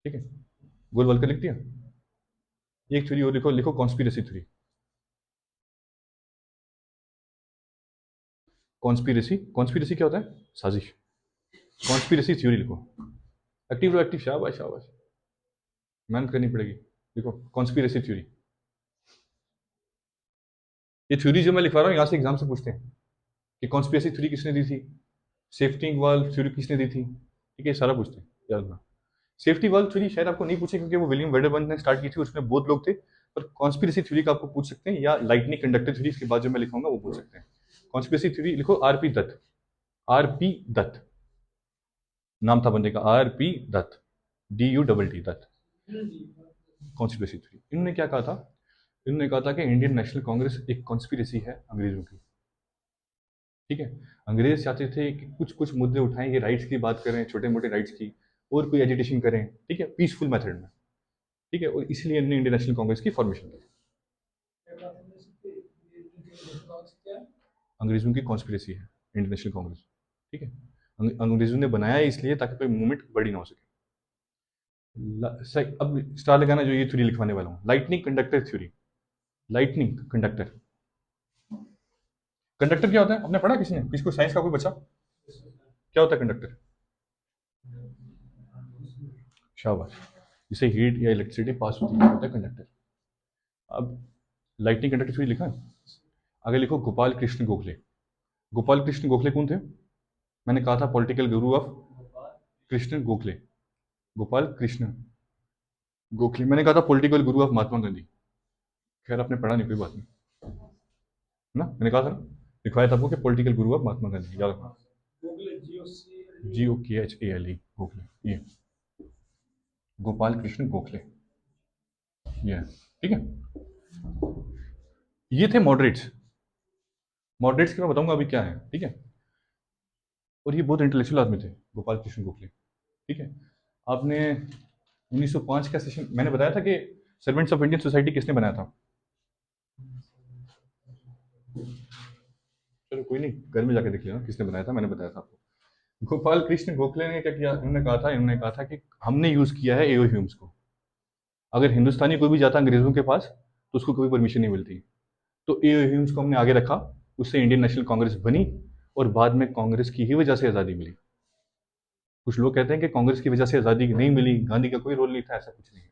ठीक है, गोलवलकर लिख दिया। एक थ्योरी और लिखो, लिखो कॉन्स्पिरेसी थ्योरी। कॉन्स्पिरेसी, कॉन्स्पिरेसी क्या होता है? साजिश। कॉन्स्पिरेसी थ्योरी लिखो, एक्टिव रो एक्टिव, शाबाश शाबाश, मेहनत करनी पड़ेगी। देखो कॉन्स्पिरेसी थ्योरी, ये थ्योरी जो मैं लिखवा रहा हूँ यहाँ से एग्जाम से पूछते हैं कि कॉन्स्पिरेसी थ्योरी किसने दी थी, सेफ्टी वाल्व थ्योरी किसने दी थी। ठीक है, सारा पूछते हैं, याद रखना। सेफ्टी वाल्व थ्योरी शायद आपको नहीं पूछे क्योंकि वो विलियम वेडरबर्न ने स्टार्ट की थी, उसमें बहुत लोग थे। पर कॉन्स्पिरेसी थ्योरी का आपको पूछ सकते हैं, या लाइटनिंग कंडक्टर थ्योरी, इसके बाद जो मैं लिखाऊंगा वो पूछ सकते हैं। कॉन्स्पिरेसी थ्योरी लिखो, RP दत्त। RP दत्त नाम था बंदे का, RP Dutt, DUTT, Dutt. Conspiracy theory, इन्होंने क्या कहा था? इन्होंने कहा था कि इंडियन नेशनल कांग्रेस एक कॉन्स्पिरेसी है अंग्रेजों की। ठीक है, अंग्रेज चाहते थे कि कुछ कुछ मुद्दे उठाएं, ये राइट्स की बात करें, छोटे मोटे राइट्स की, और कोई एजिटेशन करें, ठीक है, पीसफुल मेथड में। ठीक है, और इसलिए इन्होंने इंडियन नेशनल कांग्रेस की फॉर्मेशन की। अंग्रेजों की कॉन्स्पिरेसी है इंडियन नेशनल कांग्रेस। ठीक है, अंग्रेजों ने बनाया है इसलिए ताकि कोई मूवमेंट बड़ी ना हो सके। अब स्टार लगाना, जो ये थ्योरी लिखवाने वाला हूँ, lightning conductor theory. Lightning conductor, conductor क्या होता है? आपने पढ़ा किसी ने, किसको साइंस का कोई बच्चा? क्या होता है कंडक्टर? शाबाश। जिसे हीट या इलेक्ट्रिसिटी पास होती है होता है कंडक्टर। अब लाइटनिंग कंडक्टर थ्योरी लिखा है। आगे लिखो गोपाल कृष्ण गोखले। गोपाल कृष्ण गोखले कौन थे? मैंने कहा था political Guru of Krishna Gokhale. Gopal Krishna Gokhale मैंने कहा था political Guru of Mahatma Gandhi. खैर आपने पढ़ा नहीं, कोई बात नहीं, है ना? मैंने कहा था ना, लिखवाया था आपको कि political Guru of Mahatma Gandhi, याद रखना। GOKHALE गोखले, ये गोपाल कृष्ण गोखले, ये ठीक है। ये थे मॉडरेट्स। मॉडरेट्स की मैं बताऊंगा अभी क्या है, ठीक है। और ये बहुत इंटेलेक्चुअल आदमी थे, गोपाल कृष्ण गोखले, ठीक है। आपने 1905 का सेशन मैंने बताया था कि सर्वेंट्स ऑफ इंडियन सोसाइटी किसने बनाया था? चलो कोई नहीं, घर में जाके देख लेना किसने बनाया था, मैंने बताया था आपको। गोपाल कृष्ण गोखले ने क्या किया, इन्होंने कहा था कि हमने यूज किया है एओ ह्यूम्स को। अगर हिंदुस्तानी कोई भी जाता अंग्रेजों के पास तो उसको कोई परमिशन नहीं मिलती। तो एओ ह्यूम्स को हमने आगे रखा, उससे इंडियन नेशनल कांग्रेस बनी, और बाद में कांग्रेस की ही वजह से आज़ादी मिली। कुछ लोग कहते हैं कि कांग्रेस की वजह से आज़ादी नहीं मिली, गांधी का कोई रोल नहीं था, ऐसा कुछ नहीं है।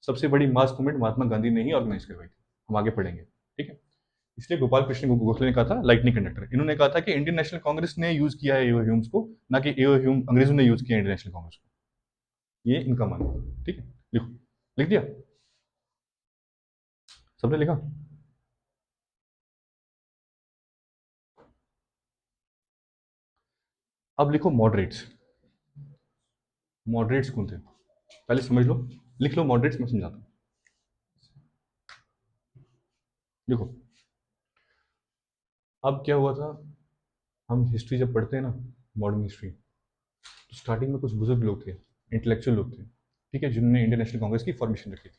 सबसे बड़ी मास मूवमेंट महात्मा गांधी ने ही ऑर्गेनाइज करवाई थी, हम आगे पढ़ेंगे, ठीक है। इसलिए गोपाल कृष्ण गोखले ने कहा था लाइटनिंग कंडक्टर। इन्होंने कहा था कि इंडियन नेशनल कांग्रेस ने यूज किया है एओ ह्यूम्स को, ना कि एओ ह्यूम अंग्रेजों ने यूज किया इंडियन नेशनल कांग्रेस को। ये इनका मानना है, ठीक है। लिखो, लिख दिया, सबने लिखा? अब लिखो मॉडरेट्स। मॉडरेट्स कौन थे पहले समझ लो, लिख लो मॉडरेट्स, मैं समझाता हूँ। देखो, अब क्या हुआ था, हम हिस्ट्री जब पढ़ते हैं ना, मॉडर्न हिस्ट्री, तो स्टार्टिंग में कुछ बुजुर्ग लोग थे, इंटेलेक्चुअल लोग थे, ठीक है, जिन्होंने इंडियन नेशनल कांग्रेस की फॉर्मेशन रखी थी।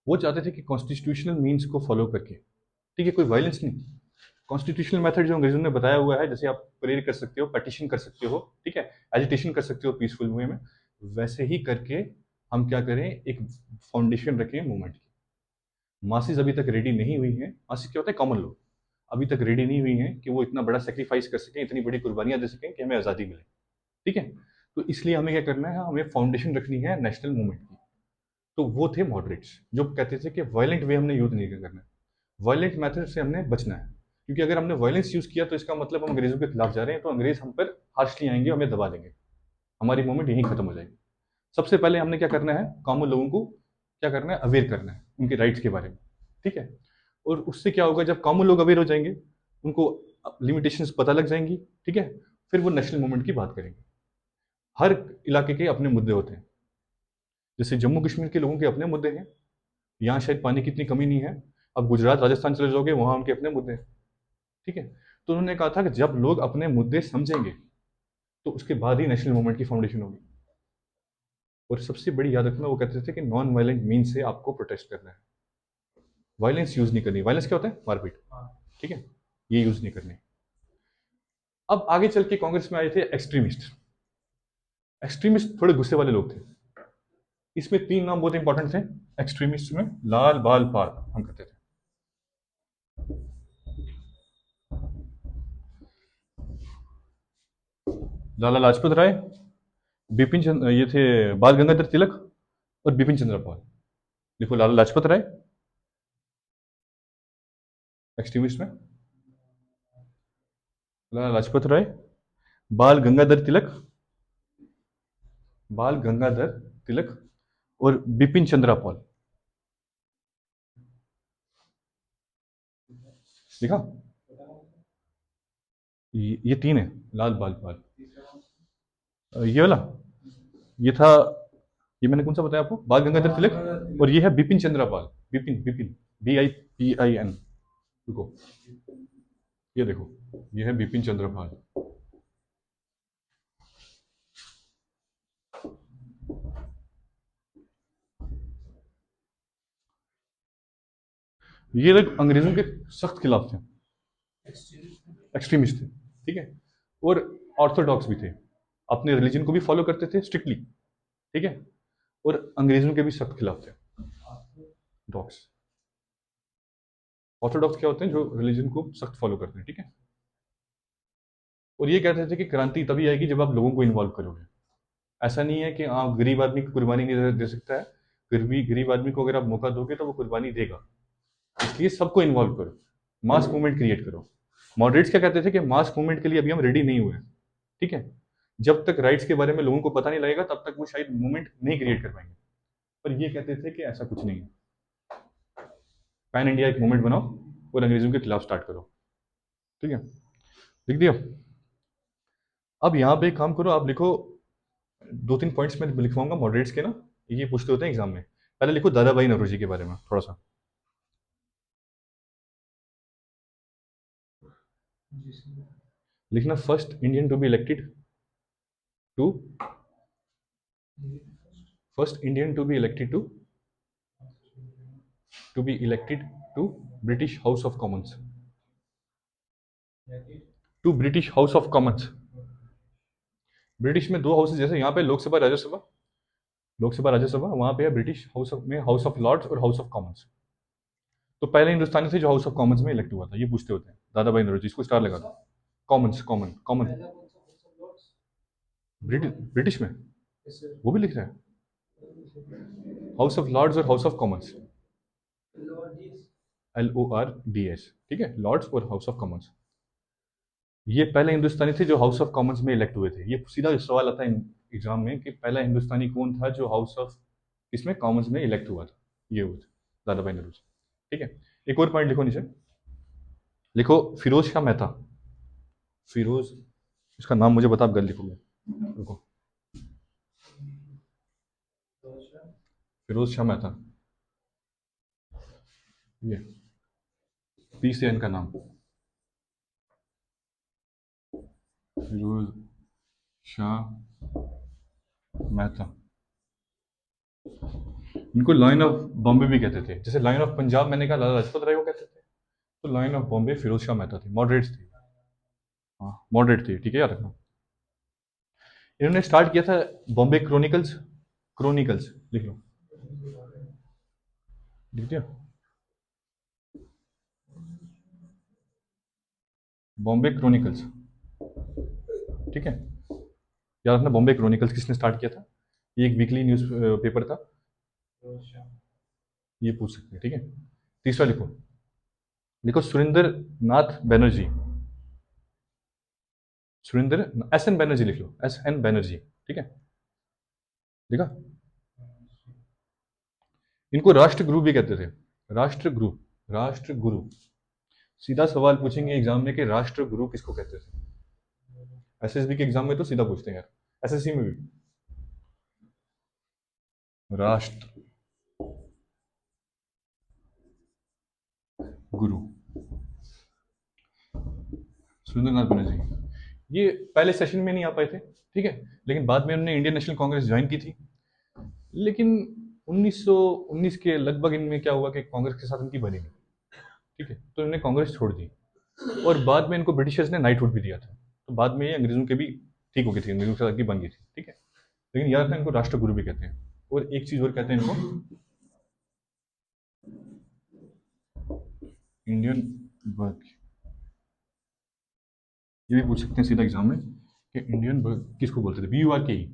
वो चाहते थे कि कॉन्स्टिट्यूशनल मीन्स को फॉलो करके, ठीक है, कोई वायलेंस नहीं, कॉन्स्टिट्यूशनल मेथड जो अंग्रेजों ने बताया हुआ है, जैसे आप प्रेयर कर सकते हो, पटिशन कर सकते हो, ठीक है, एजिटेशन कर सकते हो पीसफुल वे में, वैसे ही करके हम क्या करें, एक फाउंडेशन रखें मूवमेंट की। मासिस अभी तक रेडी नहीं हुई है, मासिस क्या होता है, कॉमन लोग अभी तक रेडी नहीं हुई हैं कि वो इतना बड़ा सेक्रीफाइस कर सकें, इतनी बड़ी कुर्बानियां दे सकें कि हमें आज़ादी मिले, ठीक है। तो इसलिए हमें क्या करना है, हमें फाउंडेशन रखनी है नेशनल मूवमेंट की। तो वो थे मॉडरेट्स, जो कहते थे कि वायलेंट वे हमने यूज नहीं करना है, वायलेंट मेथड से हमने बचना है, क्योंकि अगर हमने वायलेंस यूज किया तो इसका मतलब हम अंग्रेजों के खिलाफ जा रहे हैं, तो अंग्रेज हम पर हार्शली आएंगे, हमें दबा देंगे, हमारी मूवमेंट यहीं खत्म हो जाएगी। सबसे पहले हमने क्या करना है, कॉमन लोगों को क्या करना है, अवेयर करना है उनके राइट्स के बारे में, ठीक है। और उससे क्या होगा, जब कॉमन लोग अवेयर हो जाएंगे, उनको लिमिटेशंस पता लग जाएंगी, ठीक है, फिर वो नेशनल मूवमेंट की बात करेंगे। हर इलाके के अपने मुद्दे होते हैं, जैसे जम्मू कश्मीर के लोगों के अपने मुद्दे हैं, यहाँ शायद पानी की इतनी कमी नहीं है। अब गुजरात राजस्थान चले जाओगे, वहाँ उनके अपने मुद्दे हैं, ठीक है। तो उन्होंने कहा था कि जब लोग अपने मुद्दे समझेंगे तो उसके बाद ही नेशनल मूवमेंट की फाउंडेशन होगी। और सबसे बड़ी याद रखना, वो कहते थे कि नॉन वायलेंट मीन से आपको प्रोटेस्ट करना है, वायलेंस यूज नहीं करनी। वायलेंस क्या होता है, मारपीट, ठीक है, ये यूज नहीं करनी। अब आगे चल के कांग्रेस में आए थे एक्सट्रीमिस्ट। एक्सट्रीमिस्ट थोड़े गुस्से वाले लोग थे। इसमें तीन नाम बहुत इंपॉर्टेंट थे एक्सट्रीमिस्ट में, लाल बाल पाल हम कहते थे। लाला लाजपत राय, बिपिन चंद्र, ये थे बाल गंगाधर तिलक और बिपिन चंद्र पाल। देखो, लाला लाजपत राय एक्सट्रीमिस्ट में, लाला लाजपत राय, बाल गंगाधर तिलक, बाल गंगाधर तिलक और बिपिन चंद्र पाल। देखा, ये तीन है, लाल बाल पाल। ये वाला, ये था, ये मैंने कौन सा बताया आपको, बाल गंगाधर तिलक, और ये है बिपिन चंद्र पाल। बिपिन, बिपिन, BIPIN। रुको, ये देखो, ये है बिपिन चंद्र पाल। ये लोग अंग्रेजों के सख्त खिलाफ थे, एक्सट्रीमिस्ट थे, ठीक है, और ऑर्थोडॉक्स भी थे, अपने रिलीजन को भी फॉलो करते थे स्ट्रिक्टली, ठीक है, और अंग्रेजों के भी सख्त खिलाफ थे। डॉक्स, ऑर्थोडॉक्स क्या होते हैं, जो रिलीजन को सख्त फॉलो करते हैं, ठीक है। और ये कहते थे कि क्रांति तभी आएगी जब आप लोगों को इन्वॉल्व करोगे। ऐसा नहीं है कि आप गरीब आदमी को कुर्बानी नहीं दे सकता है, गरीब आदमी को अगर आप मौका दोगे तो वो कुर्बानी देगा। इसलिए सबको इन्वॉल्व करो, मास मूवमेंट क्रिएट करो। मॉडरेट्स क्या कहते थे कि मास मूवमेंट के लिए अभी हम रेडी नहीं हुए, ठीक है। जब तक राइट्स के बारे में लोगों को पता नहीं लगेगा तब तक वो शायद मूवमेंट नहीं क्रिएट कर पाएंगे। पर ये कहते थे कि ऐसा कुछ नहीं है, पैन इंडिया एक मूवमेंट बनाओ और अंग्रेजों के खिलाफ स्टार्ट करो, ठीक है। लिख दिया। अब यहाँ पे एक काम करो, आप लिखो, दो तीन पॉइंट्स मैं लिखवाऊंगा मॉडरेट्स के ना, ये पूछते होते हैं एग्जाम में। पहले लिखो दादा भाई नौरोजी के बारे में थोड़ा सा। लिखना first Indian to be elected to, first Indian to be elected to British House of Commons, to British House of Commons. British में दो हाउसेज, जैसे यहाँ पे लोकसभा राज्यसभा, लोकसभा राज्यसभा, वहां पे है ब्रिटिश हाउस ऑफ में हाउस ऑफ लॉर्ड्स और हाउस ऑफ कॉमन्स। तो पहले हिंदुस्तानी थे जो हाउस ऑफ कॉमन्स में इलेक्ट हुआ था, ये पूछते होते हैं। दादा भाई नौरोजी, इसको स्टार लगा दो। Commons, common common, British British में वो भी लिख रहा है, हाउस ऑफ लॉर्ड्स और हाउस ऑफ कॉमन्स, LORDS, ठीक है, लॉर्ड्स और हाउस ऑफ कॉमन्स। ये पहले हिंदुस्तानी थे जो हाउस ऑफ कॉमन्स में इलेक्ट हुए थे। ये सीधा सवाल आता है एग्जाम में कि पहला हिंदुस्तानी कौन था जो हाउस ऑफ इसमें कॉमन्स में इलेक्ट हुआ था, ये हुआ था दादा भाई नौरोजी, ठीक है। एक और पॉइंट लिखो नीचे, लिखो फिरोज शाह मेहता। फिरोज, इसका नाम मुझे बता, आप गल लिखोगे, रुको, फिरोज शाह मेहता, ये पी से एन का नाम, फिरोज शाह मेहता। इनको लाइन ऑफ बॉम्बे भी कहते थे, जैसे लाइन ऑफ पंजाब मैंने कहा लाला लाजपत राय को कहते थे, तो लाइन ऑफ बॉम्बे फिरोज शाह मेहता थे, मॉडरेट्स थे। हाँ मॉडरेट थे, ठीक है, याद रखना। इन्होंने स्टार्ट किया था बॉम्बे क्रॉनिकल्स, क्रॉनिकल्स लिख लो, लिख दिया, बॉम्बे क्रॉनिकल्स, ठीक है, याद रखना। बॉम्बे क्रॉनिकल्स किसने स्टार्ट किया था? ये एक वीकली न्यूज पेपर था, ये पूछ सकते हैं, ठीक है। तीसरा लिखो, लिखो सुरेंद्र नाथ बनर्जी, सुरेंद्र SN बनर्जी लिख लो, SN बनर्जी, ठीक है, देखा। इनको राष्ट्रगुरु भी कहते थे, राष्ट्रगुरु, राष्ट्रगुरु। सीधा सवाल पूछेंगे एग्जाम में कि राष्ट्रगुरु किसको कहते थे। SSB के एग्जाम में तो सीधा पूछते हैं यार, SSC में भी। राष्ट्र गुरु सुरेंद्रनाथ बनर्जी, ये पहले सेशन में नहीं आ पाए थे, ठीक है, लेकिन बाद में उन्होंने इंडियन नेशनल कांग्रेस ज्वाइन की थी। लेकिन 1919 के लगभग इनमें क्या हुआ कि कांग्रेस के साथ इनकी बनी नहीं, ठीक है, तो इन्होंने कांग्रेस छोड़ दी। और बाद में इनको ब्रिटिशर्स ने नाइटहुड भी दिया था, तो बाद में ये अंग्रेजों के भी ठीक हो गई थी, अंग्रेजों के साथ इनकी बन गई थी, ठीक है। लेकिन याद रखना इनको राष्ट्रगुरु भी कहते हैं। और एक चीज और कहते हैं इनको, इंडियन बर्ग, ये भी पूछ सकते हैं सीधा एग्जाम में कि इंडियन बर्ग किसको बोलते थे, BURKE।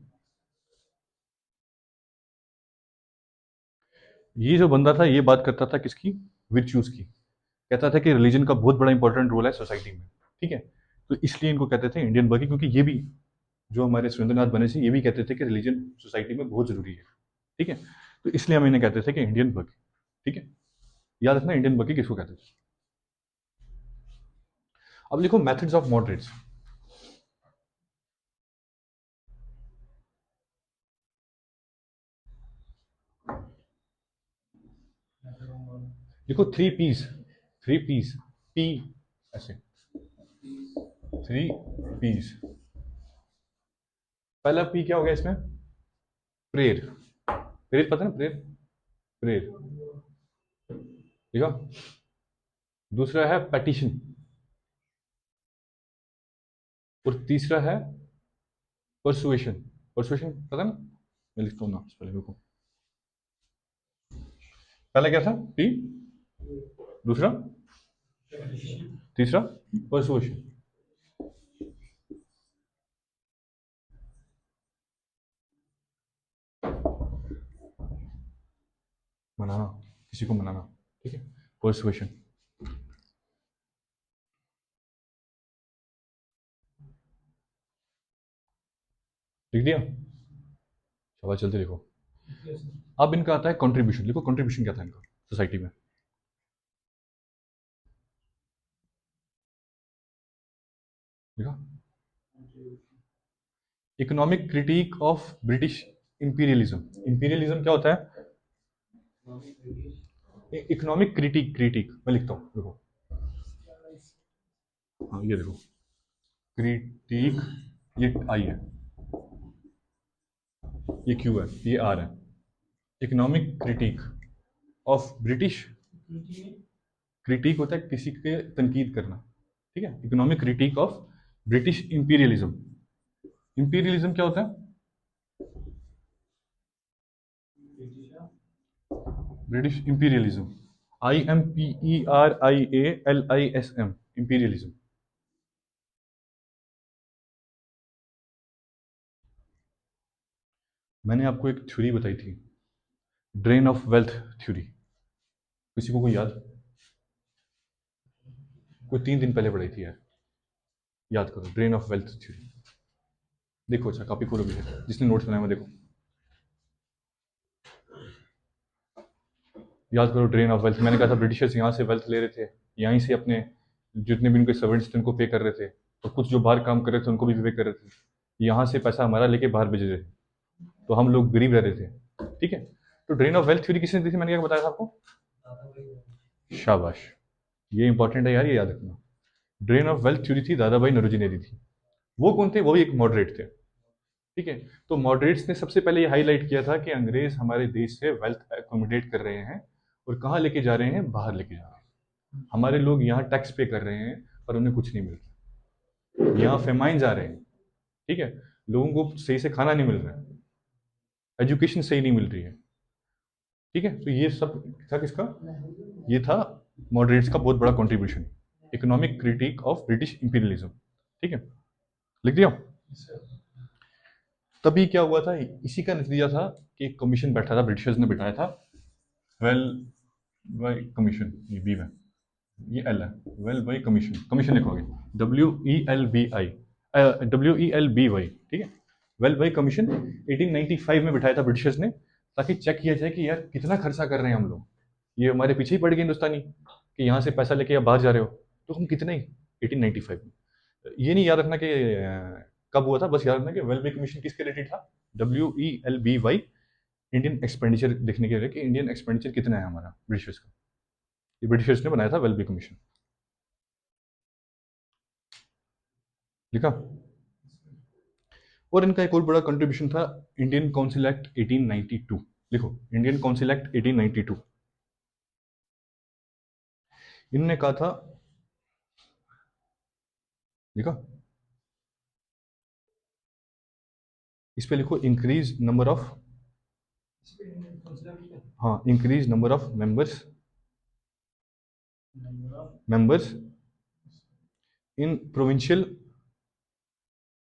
ये जो बंदा था ये बात करता था किसकी, विर्च्यूज की, कहता था कि रिलीजन का बहुत बड़ा इंपॉर्टेंट रोल है सोसाइटी में, ठीक है। तो इसलिए इनको कहते थे इंडियन बर्गी, क्योंकि ये भी जो हमारे सुरेंद्रनाथ बनर्जी ये भी कहते थे कि रिलीजन सोसाइटी में बहुत जरूरी है, ठीक है। तो इसलिए हम इन्हें कहते थे कि इंडियन बर्गी, ठीक है। याद रखना इंडियन बर्गी किसको कहते थे। अब लिखो मेथड्स ऑफ मॉडरेट्स, लिखो 3 P's, 3 P's, P ऐसे, 3 P's। पहला P क्या हो गया इसमें, प्रेयर, प्रेयर पता है ना, प्रेयर, प्रेयर, ठीक है। दूसरा है पेटिशन, और तीसरा है परसुएशन, परसुएशन पता ना, मैं लिखता हूँ ना पहले रुको। पहला क्या था, P, दूसरा, तीसरा परसुएशन। मनाना, किसी को मनाना, ठीक है, पर्सुएशन। लिख दिया? शाबाश, जल्दी लिखो। अब इनका आता है कंट्रीब्यूशन, लिखो कंट्रीब्यूशन क्या था इनका सोसाइटी में। लिखा? Economic critic of British imperialism. Imperialism क्या होता है? इकोनॉमिक क्रिटिक, क्रिटिक मैं लिखता हूँ, देखो। हाँ ये देखो, क्रिटिक, ये आई है, ये क्यू है, ये आर है। Economic critic of British, critic होता है किसी के तनकीद करना, ठीक है। Economic critic of British imperialism. Imperialism क्या होता है? British imperialism, IMPERIALISM, imperialism. मैंने आपको एक थ्योरी बताई थी, ड्रेन ऑफ वेल्थ थ्योरी, किसी को कोई याद? कोई 3 दिन पहले पढ़ाई थी यार, याद करो, ड्रेन ऑफ वेल्थ थ्योरी। देखो, अच्छा कॉपी खोलो भी है, जिसने नोट्स बनाया हुआ देखो, याद करो ड्रेन ऑफ वेल्थ। मैंने कहा था ब्रिटिशर्स यहाँ से वेल्थ ले रहे थे, यहीं से अपने जितने भी उनके सर्वेंट्स थे उनको पे कर रहे थे, और कुछ जो बाहर काम कर रहे थे उनको भी पे कर रहे थे। यहाँ से पैसा हमारा लेके बाहर भेज रहे थे, तो हम लोग गरीब रह रहे थे, ठीक है। तो ड्रेन ऑफ वेल्थ थ्योरी किसने दी थी, मैंने क्या बताया था आपको? शाबाश, ये इंपॉर्टेंट है यार, ये याद रखना। ड्रेन ऑफ वेल्थ थ्योरी थी, दादा भाई नौरोजी ने दी थी। वो कौन थे? वो भी एक मॉडरेट थे, ठीक है। तो मॉडरेट्स ने सबसे पहले ये हाईलाइट किया था कि अंग्रेज हमारे देश से वेल्थ एकोमोडेट कर रहे हैं, और कहाँ लेके जा रहे हैं? बाहर लेके जा रहे हैं। हमारे लोग यहाँ टैक्स पे कर रहे हैं पर उन्हें कुछ नहीं मिल रहा, यहाँ फेमाइन आ रहे हैं, ठीक है, लोगों को सही से खाना नहीं मिल रहा है, एजुकेशन सही नहीं मिल रही है, ठीक है। तो ये सब था किसका? ये था मॉडरेट्स का बहुत बड़ा contribution, economic critic of British imperialism, ठीक है। लिख दिया? तभी क्या हुआ था, इसी का नतीजा था कि एक कमीशन बैठा था, ब्रिटिशर्स ने बिठाया था, वेल बाई कमीशन, ये बी में, ये एल है, वेल बाई कमीशन, कमीशन लिखोगे WELBI, WELBY, ठीक है, वेल बाई कमीशन। 1895 में बिठाया था ब्रिटिशर्स ने, ताकि चेक किया जाए कि यार कितना खर्चा कर रहे हैं हम लोग, ये हमारे पीछे ही पड़ गए हिंदुस्तानी, कि यहाँ से पैसा लेके आप बाहर जा रहे हो, तो हम कितने ही। 1895 में, ये नहीं याद रखना कि कब हुआ था, बस याद रखना कि वेल बाई कमीशन किसके रिलेटेड था? WELBY, इंडियन एक्सपेंडिचर देखने के लिए कि इंडियन एक्सपेंडिचर कितना है हमारा ब्रिटिशर्स का, ये ब्रिटिशर्स ने बनाया था वेलबी कमीशन। लिखा? और इनका एक और बड़ा कंट्रीब्यूशन था, इंडियन काउंसिल एक्ट 1892। लिखो, इंडियन काउंसिल एक्ट 1892। इन्होंने कहा था, लिखा? इस पे लिखो, इंक्रीज नंबर ऑफ, हाँ, increase number of members, members in provincial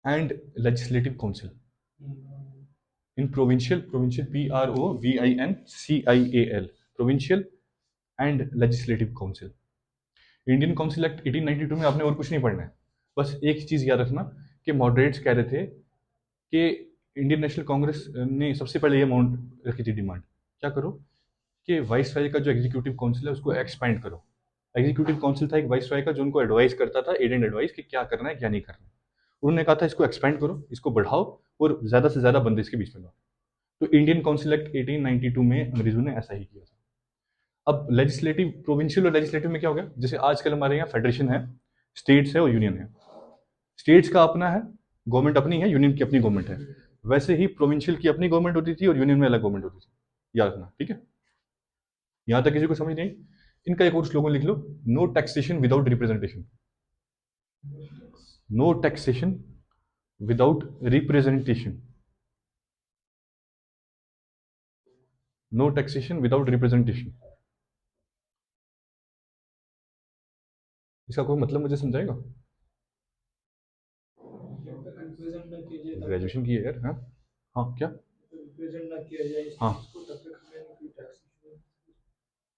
and legislative council, in provincial, provincial PROVINCIAL, provincial and legislative council. Indian council act 1892 में आपने और कुछ नहीं पढ़ना है, बस एक चीज याद रखना कि मॉडरेट्स कह रहे थे कि इंडियन नेशनल कांग्रेस ने सबसे पहले ये अमाउंट रखी थी डिमांड, क्या करो कि वाइस राय का जो एग्जीक्यूटिव काउंसिल है उसको एक्सपेंड करो। एग्जीक्यूटिव काउंसिल था एक वाइस राय का, जो उनको एडवाइस करता था, एड एंड एडवाइस, कि क्या करना है क्या नहीं करना है। उन्होंने कहा था इसको एक्सपेंड करो, इसको बढ़ाओ, और ज्यादा से ज्यादा बंदे इसके बीच में लाओ। तो इंडियन काउंसिल एक्ट 1892 में अंग्रेजों ने ऐसा ही किया था। अब लेजिस्लेटिव, प्रोविंशियल और लेजिस्लेटिव में क्या हो गया, जैसे आजकल हमारे यहाँ फेडरेशन है, स्टेट्स है और यूनियन है। स्टेट्स का अपना है, गवर्नमेंट अपनी है, यूनियन की अपनी गवर्नमेंट है। वैसे ही प्रोविंशियल की अपनी गवर्नमेंट होती थी और यूनियन में अलग गवर्नमेंट होती थी, याद रखना, ठीक है। यहां तक किसी को समझ नहीं? इनका एक और स्लोगन लिख लो, no taxation without representation, no taxation without representation, no taxation without representation. इसका कोई मतलब मुझे समझाएगा? ग्रेजुएशन की है यार, हाँ। हाँ क्या? हाँ,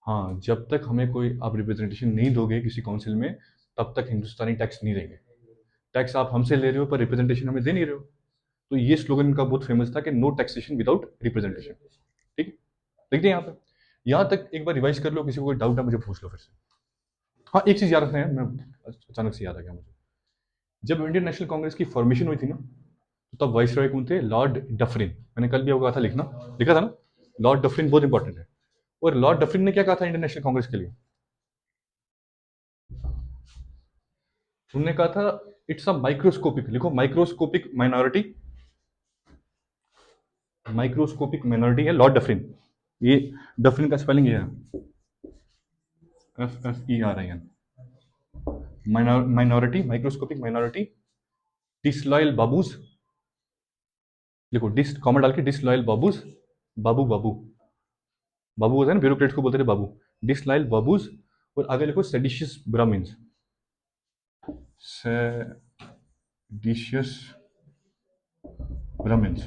हाँ, जब तक हमें कोई आप रिप्रेजेंटेशन नहीं दोगे किसी काउंसिल में, तब तक हिंदुस्तानी टैक्स नहीं देंगे। टैक्स आप हमसे ले रहे हो पर रिप्रेजेंटेशन हमें दे नहीं रहे हो। तो ये स्लोगन इनका बहुत फेमस था कि नो टैक्सेशन विदाउट रिप्रेजेंटेशन। ठीक है, लिख दें यहाँ पे। यहाँ तक एक बार रिवाइज कर लो, किसी को कोई डाउट है मुझे पूछ लो फिर से। हाँ, एक चीज़ याद रखना है, मैं अचानक से याद आ गया मुझे। जब इंडियन नेशनल कांग्रेस की फॉर्मेशन हुई थी ना, तो तब वाइस रॉय कौन थे? Lord Dufferin. मैंने कल भी आपको कहा था लिखना, लिखा था ना। लॉर्ड डफरिन बहुत इंपॉर्टेंट है। और लॉर्ड डफरिन ने क्या कहा था इंडियन नेशनल कांग्रेस के लिए? उन्होंने कहा था इट्स अ माइक्रोस्कोपिक, लिखो माइक्रोस्कोपिक माइनॉरिटी। माइक्रोस्कोपिक माइनॉरिटी है लॉर्ड डफरिन। ये डफरिन का स्पेलिंग ये है, FFERIN। Minority, microscopic minority. Disloyal babus, लिखो डिस कॉमा डाल के, डिसलॉयल बाबूज। बाबू बाबू बाबू होता है ना, ब्यूरोक्रेट्स को बोलते थे बाबू। डिसलॉयल बाबूज। और आगे लिखो सेडिशियस ब्राह्मण्स। Seditious Brahmins.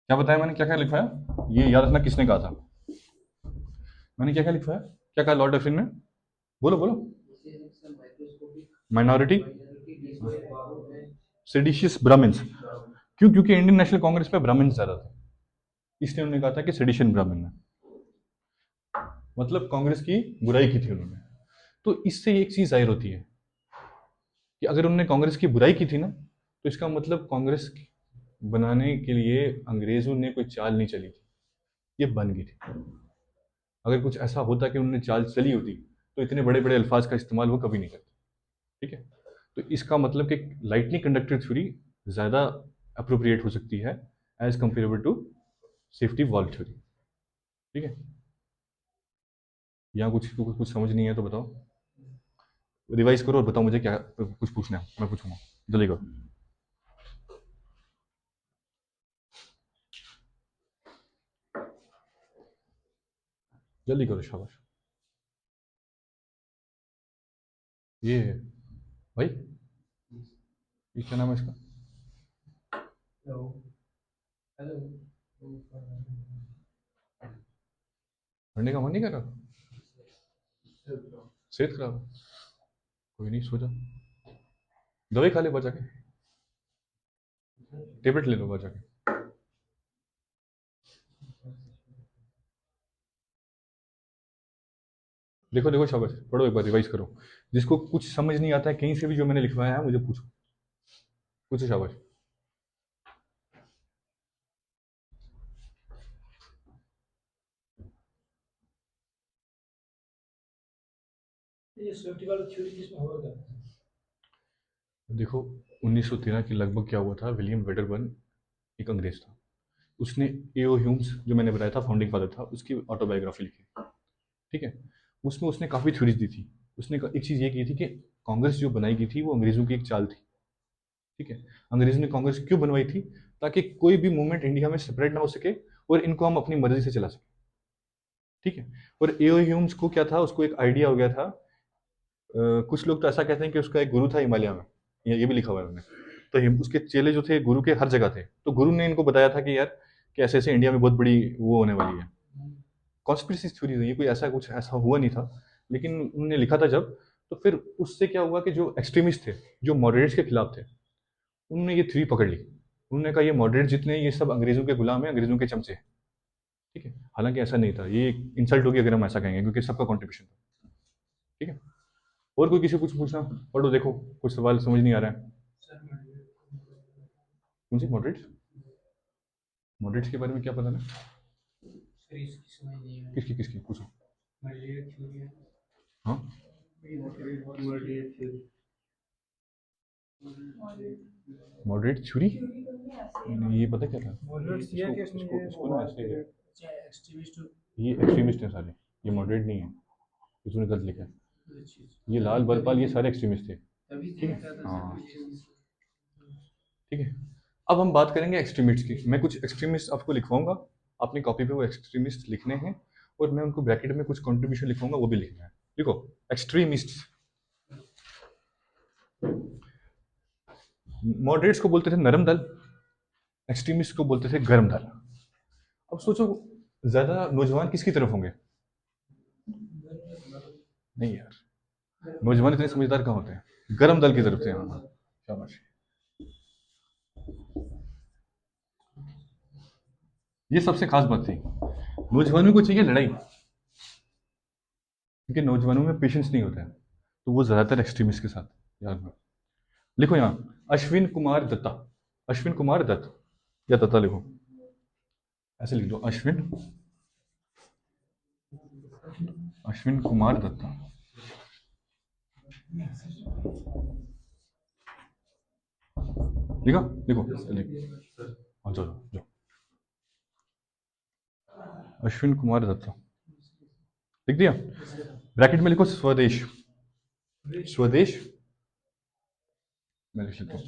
क्या बताया मैंने, क्या क्या लिखवाया? ये याद रखना किसने कहा था। मैंने क्या क्या लिखवाया, क्या कहा लॉर्ड डफरिन ने? बोलो बोलो। Minority, seditious Brahmins. क्यों? क्योंकि इंडियन नेशनल कांग्रेस में ब्राह्मण ज्यादा थे, इसलिए उन्होंने कहा था कि सेडिशन ब्राह्मण है। मतलब कांग्रेस की बुराई की थी उन्होंने। तो इससे एक चीज जाहिर होती है कि अगर उन्होंने कांग्रेस की बुराई की थी ना, तो इसका मतलब कांग्रेस बनाने के लिए अंग्रेजों ने कोई चाल नहीं चली थी, ये बन गई थी। अगर कुछ ऐसा होता कि उन्होंने चाल चली होती, तो इतने बड़े बड़े अल्फाज का इस्तेमाल वो कभी नहीं करते। ठीक है, तो इसका मतलब कि लाइटली कंडक्टर थ्योरी ज़्यादा अप्रोप्रिएट हो सकती है as comparable to safety valve theory. ठीक है, यहाँ कुछ समझ नहीं है तो बताओ, रिवाइज करो और बताओ मुझे क्या कुछ पूछना है, मैं पूछूंगा। जल्दी करो, जल्दी करो, शाबाश। ये भाई, ये क्या नाम है इसका? पढ़ने का मन नहीं कर रहा? सेहत खराब है? कोई नहीं, सो जा, दवाई खा ले बाहर जाके, टेबलेट ले लो बाहर जाके। देखो देखो, शाबाश, पढ़ो एक बार, रिवाइज करो। जिसको कुछ समझ नहीं आता है कहीं से भी, जो मैंने लिखवाया है मुझे पूछो, पूछो, शाबाश। देखो, 1913 के लगभग क्या हुआ था, विलियम वेडरबर्न एक अंग्रेज था, उसने एओ ह्यूम्स, जो मैंने बताया था फाउंडिंग फादर था, उसकी ऑटोबायोग्राफी लिखी। ठीक है, उसमें उसने काफ़ी थ्योरीज दी थी। उसने एक चीज़ ये की थी कि कांग्रेस जो बनाई गई थी वो अंग्रेज़ों की एक चाल थी। ठीक है, अंग्रेज़ों ने कांग्रेस क्यों बनवाई थी? ताकि कोई भी मूवमेंट इंडिया में सेपरेट ना हो सके और इनको हम अपनी मर्जी से चला सकें। ठीक है, और एओ ह्यूम्स को क्या था, उसको एक आइडिया हो गया था। कुछ लोग तो ऐसा कहते हैं कि उसका एक गुरु था हिमालय में, ये भी लिखा हुआ है उन्होंने। तो उसके चेले जो थे गुरु के हर जगह थे, तो गुरु ने इनको बताया था कि यार, कि ऐसे ऐसे इंडिया में बहुत बड़ी वो होने वाली है। कॉन्स्पिरेसी थ्योरी है ये, कोई ऐसा कुछ ऐसा हुआ नहीं था, लेकिन उन्होंने लिखा था जब, तो फिर उससे क्या हुआ कि जो एक्सट्रीमिस्ट थे, जो मॉडरेट्स के खिलाफ थे, उन्होंने ये थ्योरी पकड़ ली। उन्होंने कहा ये मॉडरेट जितने हैं, ये सब अंग्रेजों के गुलाम हैं, अंग्रेजों के चमचे हैं। ठीक है, हालांकि ऐसा नहीं था, ये इंसल्ट होगी अगर हम ऐसा कहेंगे, क्योंकि सबका कॉन्ट्रीब्यूशन था। ठीक है, और कोई किसी को कुछ पूछना? पढ़ो, देखो कुछ सवाल समझ नहीं आ रहा है। कौन सी मॉडरेट्स? मॉडरेट्स के बारे में क्या पता ना? किसकी किसकी पूछो। हाँ, मॉडरेट थ्योरी, ये पता क्या था? इसको ना ऐसे, ये एक्सट्रीमिस्ट हैं सारे, ये मॉडरेट नहीं है, इसने गलत लिखा है। ये लाल बलपाल, ये सारे एक्सट्रीमिस्ट थे। ठीक है, हाँ, ठीक है। अब हम बात करेंगे एक्सट्रीमिस्ट की। मैं कुछ एक्सट्रीमिस्ट आपको लिखवाऊंगा, अपनी कॉपी पे वो एक्सट्रीमिस्ट लिखने हैं, और मैं उनको ब्रैकेट में कुछ कंट्रीब्यूशन लिखवाऊंगा, वो भी लिखना है। देखो, एक्सट्रीमिस्ट, मॉडरेट्स को बोलते थे नरम दल, एक्सट्रीमिस्ट को बोलते थे गर्म दल। अब सोचो, ज्यादा नौजवान किसकी तरफ होंगे? नहीं यार, नौजवान इतने समझदार कहाँ होते हैं, गर्म दल की तरफ से। हाँ, शाबाश। ये सबसे खास बात थी, नौजवानों को चाहिए लड़ाई, क्योंकि नौजवानों में पेशेंस नहीं होता है, तो वो ज्यादातर एक्सट्रीमिस्ट के साथ। याद में लिखो यहाँ, अश्विन कुमार दत्ता, अश्विन कुमार दत्त या दत्ता लिखो, ऐसे लिख दो, अश्विन, अश्विन कुमार दत्ता। लिखा, लिखो, लिखो, हाँ जाओ जाओ, अश्विन कुमार दत्ता लिख दिया। ब्रैकेट में लिखो स्वदेश, स्वदेश, मैं लिख लेता हूँ,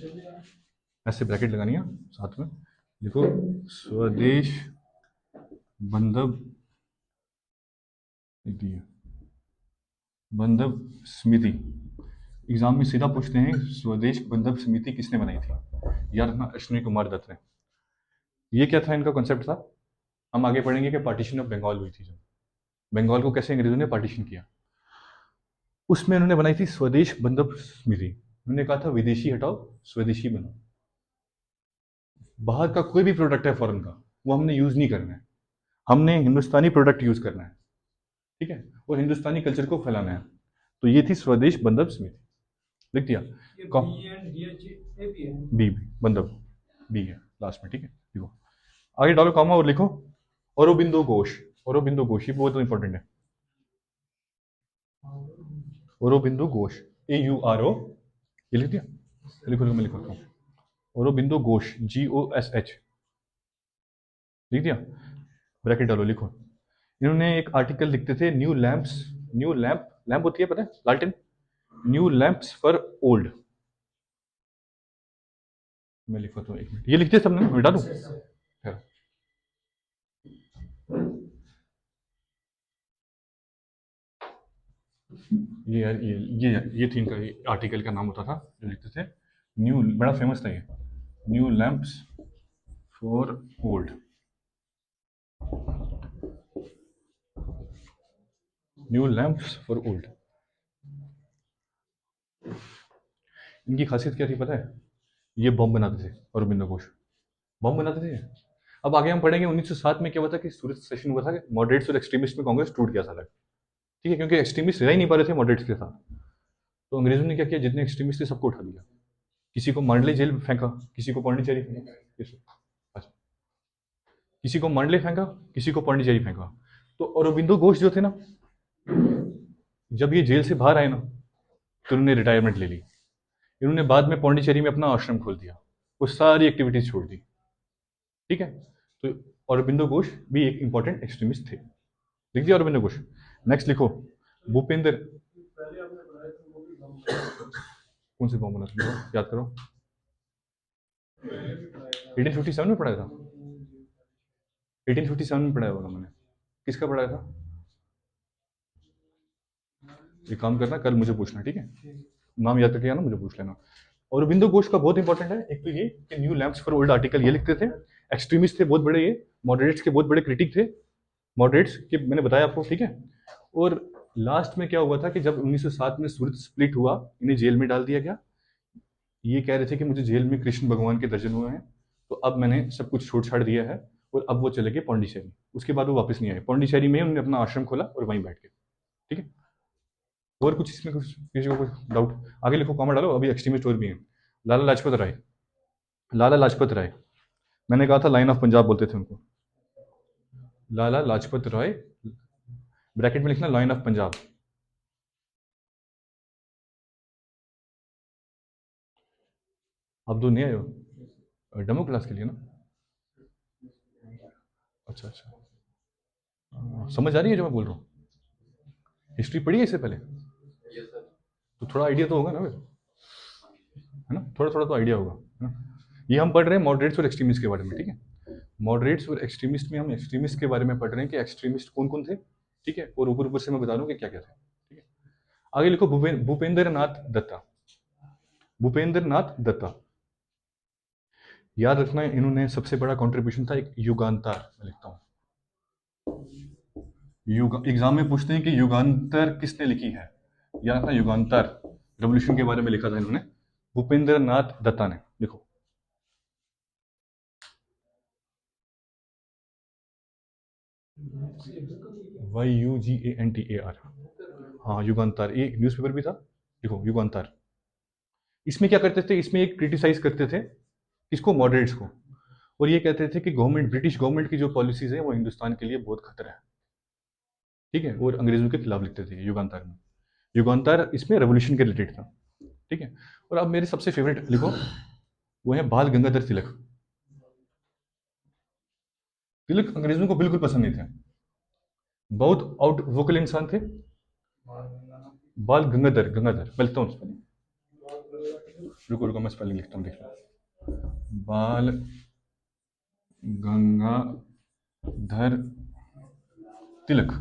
ऐसे ब्रैकेट लगानी है साथ में, लिखो स्वदेश बंधब, लिख दिया, बंधब समिति। एग्जाम में सीधा पूछते हैं स्वदेश बंधब समिति किसने बनाई थी, यार ना अश्विनी कुमार दत्त ने। ये क्या था, इनका कॉन्सेप्ट था, हम आगे पढ़ेंगे कि पार्टीशन ऑफ बंगाल हुई थी, जब बंगाल को कैसे अंग्रेजों ने पार्टीशन किया, उसमें उन्होंने बनाई थी स्वदेश बंधब समिति। उन्होंने कहा था विदेशी हटाओ, स्वदेशी बनाओ, बाहर का कोई भी प्रोडक्ट है फॉरेन का, वो हमने यूज नहीं करना है, हमने हिंदुस्तानी प्रोडक्ट यूज करना है, ठीक है, और हिंदुस्तानी कल्चर को फैलाना है। तो ये थी स्वदेश बंधब समिति, लिख दिया। बी बंधब, बी है लास्ट में, ठीक है, लिखो, आगे डालो कॉमा और लिखो औरोबिंदो घोष, औरोबिंदो घोष, ये बहुत इंपॉर्टेंट है, औरोबिंदो घोष, AURO, ये लिख दिया, लिखो लिखो, मैं लिखता हूँ, औरोबिंदो घोष, GOSH, लिख दिया, ब्रैकेट डालो, लिखो। इन्होंने एक आर्टिकल लिखते थे, new lamps, new lamp, lamp होती है पता है, लालटेन, न्यू लैंप्स फॉर ओल्ड, मैं लिखता हूँ, एक मिनट, ये लिखते सबने, मिटा दूँ, ये यार, ये थी इनका, आर्टिकल का नाम होता था जो लिखते थे, न्यू, बड़ा फेमस था ये, new lamps for old, new lamps for old. इनकी खासियत क्या थी पता है, ये बम बनाते थे, अरविंदो घोष बम बनाते थे। अब आगे हम पढ़ेंगे 1907 में क्या हुआ था, कि सूरत सेशन हुआ था कि मॉडरेट्स और एक्सट्रीमिस्ट में कांग्रेस टूट गया था अलग, ठीक है, क्योंकि एक्सट्रीमिस्ट रह ही नहीं पा रहे थे मॉडरेट्स के साथ, तो अंग्रेजों ने क्या किया, जितने एक्सट्रीमिस्ट थे सबको उठा दिया, किसी को मांडले जेल में फेंका, किसी को पौंडीचेरी फेंका, अच्छा, किसी को मांडले फेंका, किसी को पौंडीचेरी फेंका। तो अरविंदो घोष जो थे ना, जब ये जेल से बाहर आए ना, तो उन्होंने रिटायरमेंट ले ली, इन्होंने बाद में पौंडीचेरी में अपना आश्रम खोल दिया, वो सारी एक्टिविटीज छोड़ दी, ठीक है। तो अरविंदो घोष भी एक इंपॉर्टेंट एक्सट्रीमिस्ट थे, लिख दिया अरविंदो घोष। नेक्स्ट लिखो, भूपेंद्र, कौन से बॉम्ब बना था याद करो, 1857 में पढ़ाया था, 1857 में पढ़ाया होगा मैंने, किसका पढ़ाया था, एक काम करना, कल मुझे पूछना, ठीक है, नाम याद करके आना, मुझे पूछ लेना। और अरविंदो घोष का बहुत इंपॉर्टेंट है, एक तो ये कि new lamps for old article ये लिखते थे, एक्सट्रीमिस्ट थे बहुत बड़े, ये मॉडरेट्स के बहुत बड़े क्रिटिक थे, मॉडरेट्स के मैंने बताया आपको, ठीक है। और लास्ट में क्या हुआ था कि जब 1907 में सूरत स्प्लिट हुआ, इन्हें जेल में डाल दिया गया, ये कह रहे थे कि मुझे जेल में कृष्ण भगवान के दर्शन हुए हैं, तो अब मैंने सब कुछ छोड़ छाड़ दिया है, और अब वो चले गए पौंडीचेरी, उसके बाद वो वापस नहीं आए, पौंडीचेरी में उन्होंने अपना आश्रम खोला और वहीं बैठ गए, ठीक है। और कुछ इसमें कुछ किसी को कुछ डाउट, आगे लिखो, कॉमेंट डालो, अभी एक्सट्रीमिस्ट और भी हैं। लाला लाजपत राय, लाला लाजपत राय, मैंने कहा था लाइन ऑफ पंजाब बोलते थे उनको, लाला लाजपत राय, ब्रैकेट में लिखना लाइन ऑफ पंजाब। आप दो नए आए हो डेमो क्लास के लिए ना, अच्छा अच्छा, समझ आ रही है जो मैं बोल रहा हूँ, हिस्ट्री पढ़ी है इससे पहले, तो थोड़ा आइडिया तो होगा ना फिर, है ना, थोड़ा थोड़ा तो आइडिया होगा, है ना। ये हम पढ़ रहे हैं मॉडरेट्स और एक्सट्रीमिस्ट के बारे में, ठीक है, मॉडरेट्स और एक्सट्रीमिस्ट में हम एक्सट्रीमिस्ट के बारे में पढ़ रहे हैं कि एक्सट्रीमिस्ट कौन कौन थे, ठीक है, और ऊपर ऊपर से मैं बता दूं कि क्या क्या थे, ठीक है। आगे लिखो, भूपेंद्र नाथ दत्ता, भूपेंद्र नाथ दत्ता, याद रखना, इन्होंने सबसे बड़ा कंट्रीब्यूशन था एक युगांतार, मैं लिखता हूँ, एग्जाम में पूछते हैं कि युगांतर किसने लिखी है। या था युगांतर, रेवोल्यूशन के बारे में लिखा था इन्होंने, भूपेंद्र नाथ दत्ता ने। देखो, YUGANTAR। हाँ, युगांतर, ये न्यूज़पेपर भी था। देखो, युगांतर। इसमें क्या करते थे, इसमें एक क्रिटिसाइज करते थे किसको, मॉडरेट्स को। और ये कहते थे कि गवर्नमेंट, ब्रिटिश गवर्नमेंट की जो पॉलिसीज है वो हिंदुस्तान के लिए बहुत खतरा है। ठीक है, और अंग्रेजों के खिलाफ लिखते थे युगांतर में। युगांतर इसमें रेवोल्यूशन के रिलेटेड था। ठीक है, और अब मेरे सबसे फेवरेट लिखो, वो है बाल गंगाधर तिलक। तिलक अंग्रेजों को बिल्कुल पसंद नहीं थे, बहुत आउट वोकल इंसान थे। बाल गंगाधर, गंगाधर मैं लिखता हूँ स्पेलिंग, रुको रुको मैं स्पेलिंग लिखता हूँ, देख लो। बाल गंगाधर तिलक।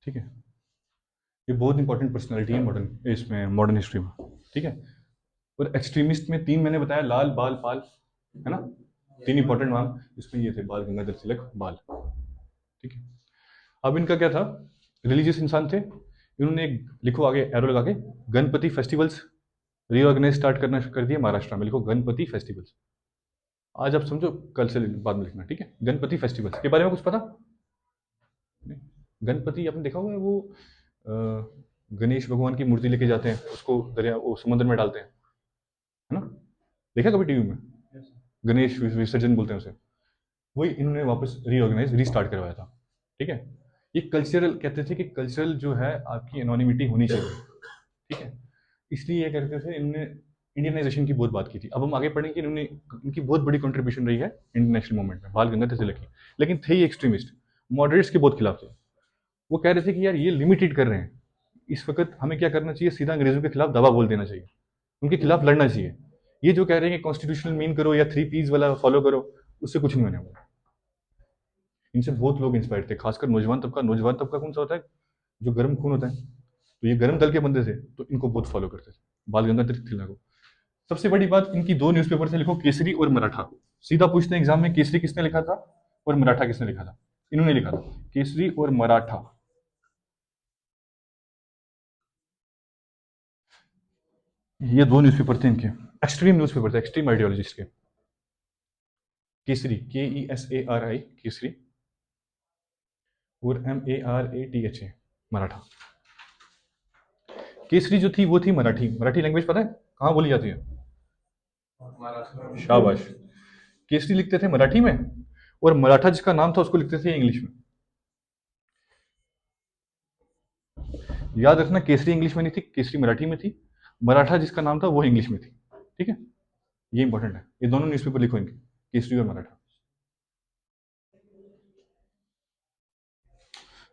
ठीक है, ये बहुत इंपॉर्टेंट पर्सनालिटी है मॉडर्न, इसमें मॉडर्न हिस्ट्री में। ठीक है, और एक्सट्रीमिस्ट में तीन मैंने बताया, लाल, बाल, पाल, है ना, तीन इंपॉर्टेंट नाम इसमें ये थे, बाल गंगाधर तिलक, बाल। ठीक है, अब इनका क्या था, रिलीजियस इंसान थे। इन्होंने लिखो आगे एरो लगा के, गणपति फेस्टिवल्स रीऑर्गेनाइज स्टार्ट करना कर दिया महाराष्ट्र में। लिखो गणपति फेस्टिवल्स, आज आप समझो, कल से बाद में लिखना। ठीक है, गणपति फेस्टिवल्स के बारे में कुछ पता नहीं? गणपति आपने देखा होगा, वो अ, गणेश भगवान की मूर्ति लेके जाते हैं, उसको दरिया, वो समुद्र में डालते हैं, है ना, देखा कभी टीवी में? गणेश विसर्जन बोलते हैं उसे। वही इन्होंने वापस रीऑर्गेनाइज रीस्टार्ट करवाया था। ठीक है, ये कल्चरल कहते थे कि कल्चरल जो है आपकी एनोनिमिटी होनी चाहिए। ठीक है, इसलिए ये करते थे, इन्होंने इंडियनाइजेशन की बहुत बात की थी। अब हम आगे पढ़ेंगे कि इन्होंने, इनकी बहुत बड़ी कंट्रीब्यूशन रही है इंटरनेशनल मूवमेंट में, बाल गंगाधर तिलक की। लेकिन थे ये एक्सट्रीमिस्ट, मॉडरेट्स के बहुत खिलाफ थे। वो कह रहे थे कि यार ये लिमिटेड कर रहे हैं, इस वक्त हमें क्या करना चाहिए, सीधा अंग्रेजों के खिलाफ दवा बोल देना चाहिए, उनके खिलाफ लड़ना चाहिए। ये जो कह रहे हैं कि कॉन्स्टिट्यूशनल मीन करो या 3 Ps वाला फॉलो करो, उससे कुछ नहीं होने वाला। इनसे बहुत लोग इंस्पायर थे, खासकर नौजवान तबका। नौजवान तबका कौन सा होता है, जो गर्म खून होता है, तो ये गर्म दल के बंदे थे, तो इनको बहुत फॉलो करते थे, बाल गंगाधर तिलक को। सबसे बड़ी बात, इनकी दो न्यूज़पेपर से लिखो, केसरी और मराठा। सीधा पूछते हैं एग्जाम में, केसरी किसने लिखा था और मराठा किसने लिखा था? इन्होंने लिखा था, केसरी और मराठा। ये दो न्यूज़पेपर थे इनके, एक्सट्रीम न्यूज़पेपर थे, एक्सट्रीम आइडियोलॉजिस्ट के। केसरी, KESARI, केसरी, और MARATHA, मराठा। केसरी जो थी वो थी मराठी। मराठी लैंग्वेज पता है कहाँ बोली जाती है? शाबाश। केसरी लिखते थे मराठी में, और मराठा जिसका नाम था उसको लिखते थे इंग्लिश में। याद रखना, केसरी इंग्लिश में नहीं थी, केसरी मराठी में थी। मराठा जिसका नाम था वो इंग्लिश में थी। ठीक है, ये इंपॉर्टेंट है, ये दोनों न्यूज़पेपर लिखो इनके, केसरी और मराठा।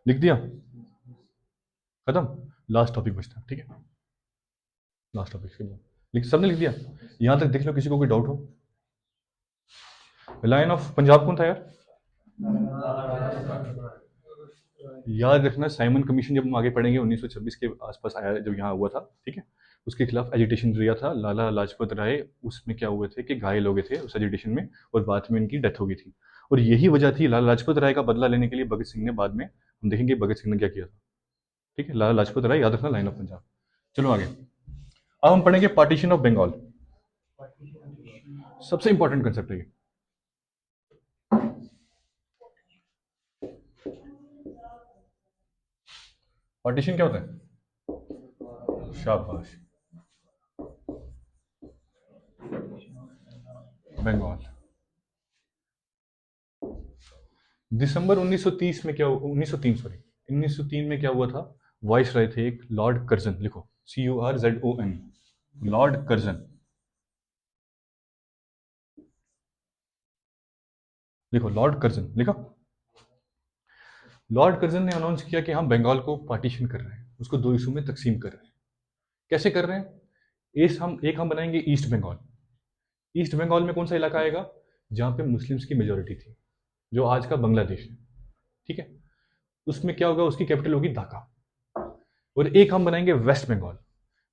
लिख दिया, खत्म। लास्ट टॉपिक बचता है। ठीक है, लास्ट टॉपिक लिख, सबने लिख दिया? यहां तक देख लो, किसी को कोई डाउट हो? लायन ऑफ पंजाब कौन था यार? याद रखना, साइमन कमीशन जब हम आगे पढ़ेंगे 1926 के आसपास आया, जब यहाँ हुआ था। ठीक है, उसके खिलाफ एजिटेशन दिया था लाला लाजपत राय। उसमें क्या हुए थे कि घायल हो गए थे उस एजिटेशन में, और बाद में इनकी डेथ हो गई थी। और यही वजह थी लाला लाजपत राय का बदला लेने के लिए भगत सिंह ने, बाद में हम देखेंगे भगत सिंह ने क्या किया था। ठीक है, लाला लाजपत राय, याद रखना, लाइन ऑफ पंजाब। चलो आगे, अब हम पढ़ेंगे पार्टीशन ऑफ बंगाल। सबसे इंपॉर्टेंट कंसेप्ट है ये। पार्टीशन क्या होता है? शाबाश, बंगाल। दिसंबर 1930 में क्या, 1903 सॉरी, 1903 में क्या हुआ था? वाइस राय थे एक, लॉर्ड कर्जन। लिखो, CURZON, लॉर्ड कर्जन। लिखो, लॉर्ड कर्जन लिखा। लॉर्ड कर्जन ने अनाउंस किया कि हम बंगाल को पार्टीशन कर रहे हैं, उसको दो हिस्सों में तकसीम कर रहे हैं। कैसे कर रहे हैं? एक हम बनाएंगे ईस्ट बंगाल। ईस्ट बंगाल में कौन सा इलाका आएगा? जहां पे मुस्लिम्स की मेजोरिटी थी, जो आज का बांग्लादेश है। ठीक है, उसमें क्या होगा, उसकी कैपिटल होगी ढाका। और एक हम बनाएंगे वेस्ट बंगाल।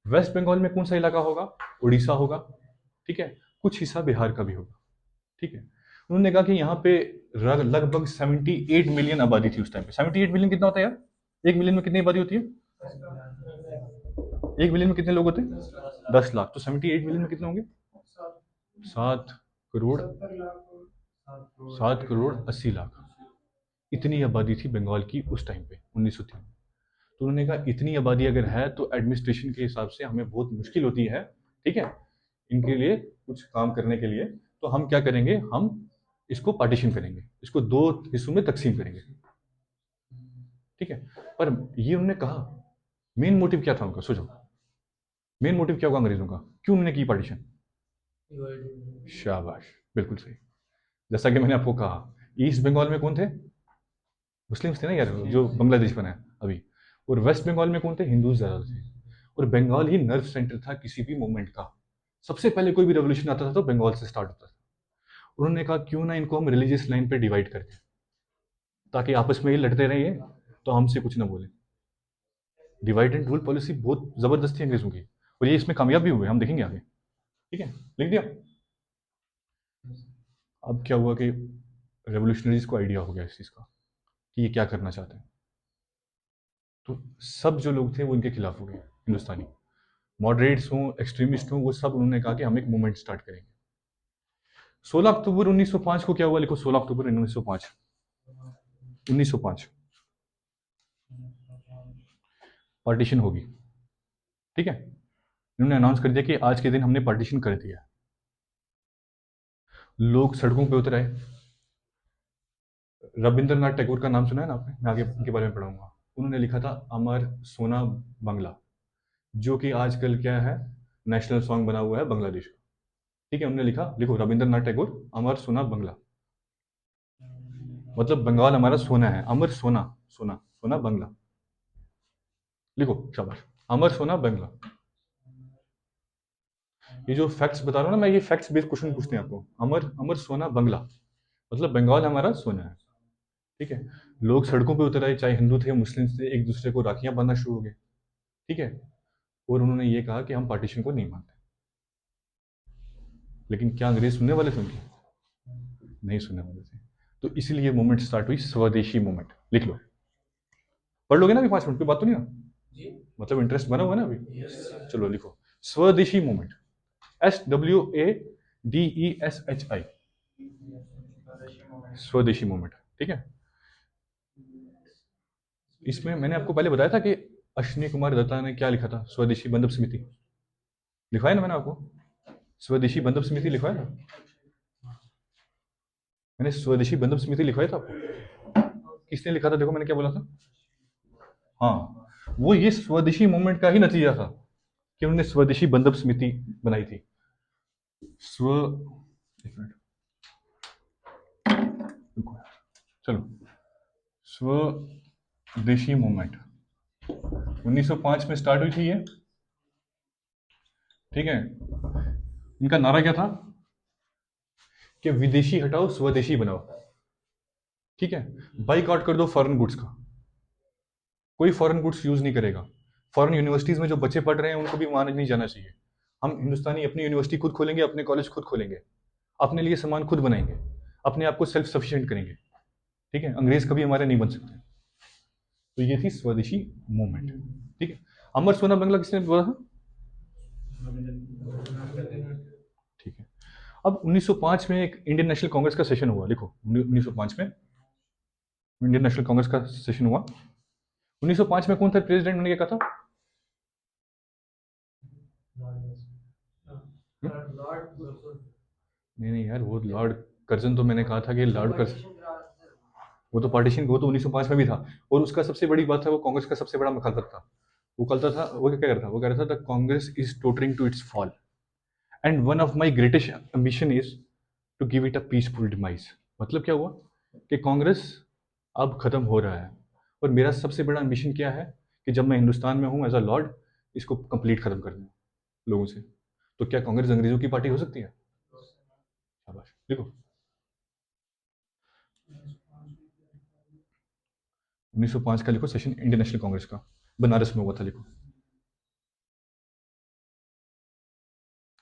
वेस्ट बंगाल में कौन सा इलाका होगा? उड़ीसा होगा। ठीक है, कुछ हिस्सा बिहार का भी होगा, ठीक है। उन्होंने कहा कि यहाँ पे लगभग 78 मिलियन आबादी थी उस टाइम पे। 78 मिलियन कितना होता है यार? 1 मिलियन में कितनी आबादी होती है? 1 मिलियन में कितने लोग होते हैं? 10 लाख। तो 78 मिलियन में कितने होंगे? 7 करोड़, 7 करोड़ 80 लाख। इतनी आबादी थी बंगाल की उस टाइम पे 1903 में। तो उन्होंने कहा इतनी आबादी अगर है तो एडमिनिस्ट्रेशन के हिसाब से हमें बहुत मुश्किल होती है, ठीक है, इनके लिए कुछ काम करने के लिए। तो हम क्या करेंगे, हम इसको पार्टीशन करेंगे, इसको 2 हिस्सों में तकसीम करेंगे, ठीक है। पर ये उन्होंने कहा, मेन मोटिव क्या था उनका, सोचो मेन मोटिव क्या होगा अंग्रेजों का, क्यों उन्होंने की पार्टीशन? शाबाश, बिल्कुल सही। जैसा कि मैंने आपको कहा, ईस्ट बंगाल में कौन थे? मुस्लिम्स थे ना यार, जो बांग्लादेश बना है अभी। और वेस्ट बंगाल में कौन थे? हिंदूज ज़्यादा थे। और बंगाल ही नर्व सेंटर था किसी भी मूवमेंट का। सबसे पहले कोई भी रेवोल्यूशन आता था तो बंगाल से स्टार्ट होता था। उन्होंने कहा क्यों ना इनको हम रिलीजियस लाइन पे डिवाइड करके, ताकि आपस में ही लड़ते रहिए तो हमसे कुछ ना बोले। डिवाइड एंड रूल पॉलिसी बहुत जबरदस्त थी अंग्रेजों की, और ये इसमें कामयाब भी हुए, हम देखेंगे आगे, ठीक है। लिख दिया। अब क्या हुआ कि रेवोल्यूशनरीज को आइडिया हो गया इस चीज़ का कि ये क्या करना चाहते हैं। तो सब जो लोग थे वो इनके खिलाफ हो गए, हिंदुस्तानी मॉडरेट्स हों, एक्सट्रीमिस्ट हों, वो सब उन्होंने कहा कि हम एक मूवमेंट स्टार्ट करेंगे। 16 अक्टूबर 1905 को क्या हुआ? लिखो 16 अक्टूबर 1905। 1905 पार्टीशन होगी, ठीक है। इन्होंने अनाउंस कर दिया कि आज के दिन हमने पार्टीशन कर दिया। लोग सड़कों पे उतर आए। रविंद्रनाथ टैगोर का नाम सुना है ना आपने? मैं आगे उनके बारे में पढ़ाऊंगा। उन्होंने लिखा था अमर सोना बांग्ला, जो कि आजकल क्या है, नेशनल सॉन्ग बना हुआ है बांग्लादेश का, ठीक है। उन्होंने लिखा, लिखो रविंद्रनाथ टैगोर अमर सोना बांग्ला, मतलब बंगाल हमारा सोना है, अमर सोना, सोना सोना बांग्ला, लिखो शाबाश, अमर सोना बांग्ला। ये जो फैक्ट्स बता रहा हूँ ना मैं, ये फैक्ट्स बेस्ड क्वेश्चन पूछते हैं आपको। अमर अमर सोना बांग्ला, मतलब बंगाल हमारा सोना है, ठीक है। लोग सड़कों पे उतर आए, चाहे हिंदू थे मुस्लिम थे, एक दूसरे को राखियां बांधना शुरू हो गए, ठीक है। और उन्होंने ये कहा कि हम पार्टीशन को नहीं मानते। लेकिन क्या अंग्रेज सुनने वाले थे उनकी? नहीं सुनने वाले थे। तो इसीलिए मूवमेंट स्टार्ट हुई, स्वदेशी मूवमेंट। लिख लो, पढ़ लोगे ना अभी 5 मिनट, कोई बात तो नहीं ना? मतलब इंटरेस्ट बना हुआ ना अभी? चलो लिखो, स्वदेशी मूवमेंट, SWADESHI, स्वदेशी मूवमेंट, ठीक है। इसमें मैंने आपको पहले बताया था कि अश्विनी कुमार दत्ता ने क्या लिखा था, स्वदेशी बंदर समिति लिखवाया ना मैंने आपको, स्वदेशी बंदर समिति लिखवाया था मैंने, स्वदेशी बंदर समिति लिखवाया था आपको। किसने लिखा था? देखो मैंने क्या बोला था। हाँ, वो ये स्वदेशी मूवमेंट का ही नतीजा था कि उन्होंने स्वदेशी बंदर समिति बनाई थी। स्व एक मिनट, रुको, चलो, स्वदेशी मूवमेंट 1905 में स्टार्ट हुई थी ये, ठीक है। इनका नारा क्या था? कि विदेशी हटाओ स्वदेशी बनाओ, ठीक है। बाइकआउट कर दो फॉरेन गुड्स का, कोई फॉरेन गुड्स यूज नहीं करेगा। फॉरेन यूनिवर्सिटीज में जो बच्चे पढ़ रहे हैं उनको भी वहां नहीं जाना चाहिए। हम हिंदुस्तानी अपनी यूनिवर्सिटी खुद खोलेंगे, अपने कॉलेज खुद खोलेंगे, अपने लिए सामान खुद बनाएंगे, अपने आप को सेल्फ सफिशिएंट करेंगे, ठीक है। अंग्रेज कभी हमारे नहीं बन सकते। तो ये थी स्वदेशी मूवमेंट, ठीक है। अमर सोना बंगला किसने बोला था? ठीक है। अब 1905 में एक इंडियन नेशनल कांग्रेस का सेशन हुआ, लिखो 1905 में इंडियन नेशनल कांग्रेस का सेशन हुआ। 1905 में कौन था प्रेसिडेंट? उन्होंने क्या कहा था? नहीं नहीं यार, वो लॉर्ड कर्जन, तो मैंने कहा था कि लॉर्ड कर्जन, वो तो पार्टीशन, वो तो 1905 में भी था। और उसका सबसे बड़ी बात है, वो कांग्रेस का सबसे बड़ा मुखालफत था। वो कहता था, वो क्या कह रहा था? वो कह रहा था the Congress is tottering to its fall and one of my greatest ambition is to give it a peaceful demise. मतलब क्या हुआ कि कांग्रेस अब खत्म हो रहा है, और मेरा सबसे बड़ा एम्बिशन क्या है कि जब मैं हिंदुस्तान में हूँ एज अ लॉर्ड, इसको कंप्लीट खत्म कर दूँ लोगों से। तो क्या कांग्रेस अंग्रेजों की पार्टी हो सकती है? शाबाश, देखो 1905 का लिखो सेशन इंडियन नेशनल कांग्रेस का, बनारस में हुआ था, लिखो,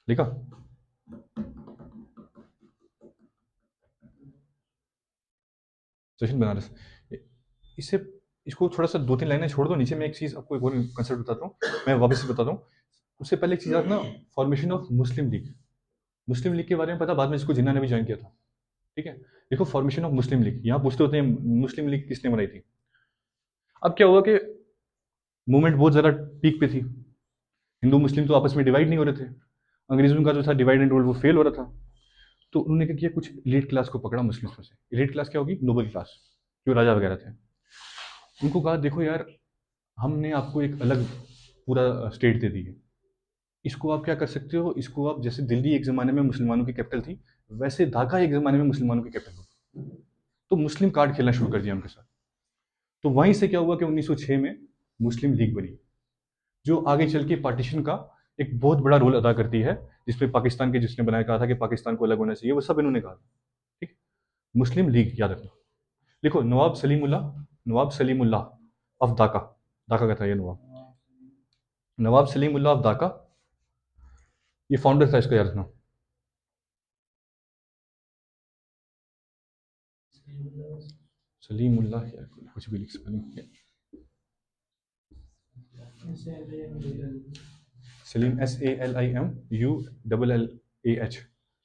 लिखा। सेशन बनारस। इससे इसको थोड़ा सा 2-3 लाइनें छोड़ दो, नीचे मैं एक चीज़ आपको एक और कंसेप्ट बताता हूँ, मैं वापस से बताता हूँ। उससे पहले एक चीज़ आता ना, formation of Muslim league. Muslim league के बारे में पता, बाद में इसको जिन्ना ने भी ज्वाइन किया था, ठीक है। देखो फॉर्मेशन ऑफ मुस्लिम लीग, यहाँ पूछते होते हैं मुस्लिम लीग किसने बनाई थी। अब क्या हुआ कि मूवमेंट बहुत ज़्यादा पीक पे थी, हिंदू मुस्लिम तो आपस में डिवाइड नहीं हो रहे थे, अंग्रेजों का जो था डिवाइड एंड रूल वो फेल हो रहा था। तो उन्होंने क्या किया, कुछ इलीट क्लास को पकड़ा मुस्लिम्स में से। इलीट क्लास क्या होगी, नोबल क्लास, जो राजा वगैरह थे। उनको कहा देखो यार, हमने आपको एक अलग पूरा स्टेट दे दी है, इसको आप क्या कर सकते हो, इसको आप, जैसे दिल्ली एक ज़माने में मुसलमानों की कैपिटल थी, वैसे ढाका एक ज़माने में मुसलमानों की कैपिटल हो। तो मुस्लिम कार्ड खेलना शुरू कर दिया उनके साथ। तो वहीं से क्या हुआ कि 1906 में मुस्लिम लीग बनी, जो आगे चल के पार्टीशन का एक बहुत बड़ा रोल अदा करती है, जिसमें पाकिस्तान के जिसने बनाया कहा था कि पाकिस्तान को अलग होना चाहिए, वो सब इन्होंने कहा था, ठीक। मुस्लिम लीग याद रखना। लिखो नवाब सलीमुल्लाह ऑफ ढाका, ढाका का था ये नवाब, नवाब सलीमुल्लाह ऑफ ढाका, ये फाउंडर था इसका, याद रखना। सलीमुल्लाह या कुछ भी लिख सकते, सलीम SALIMULLAH,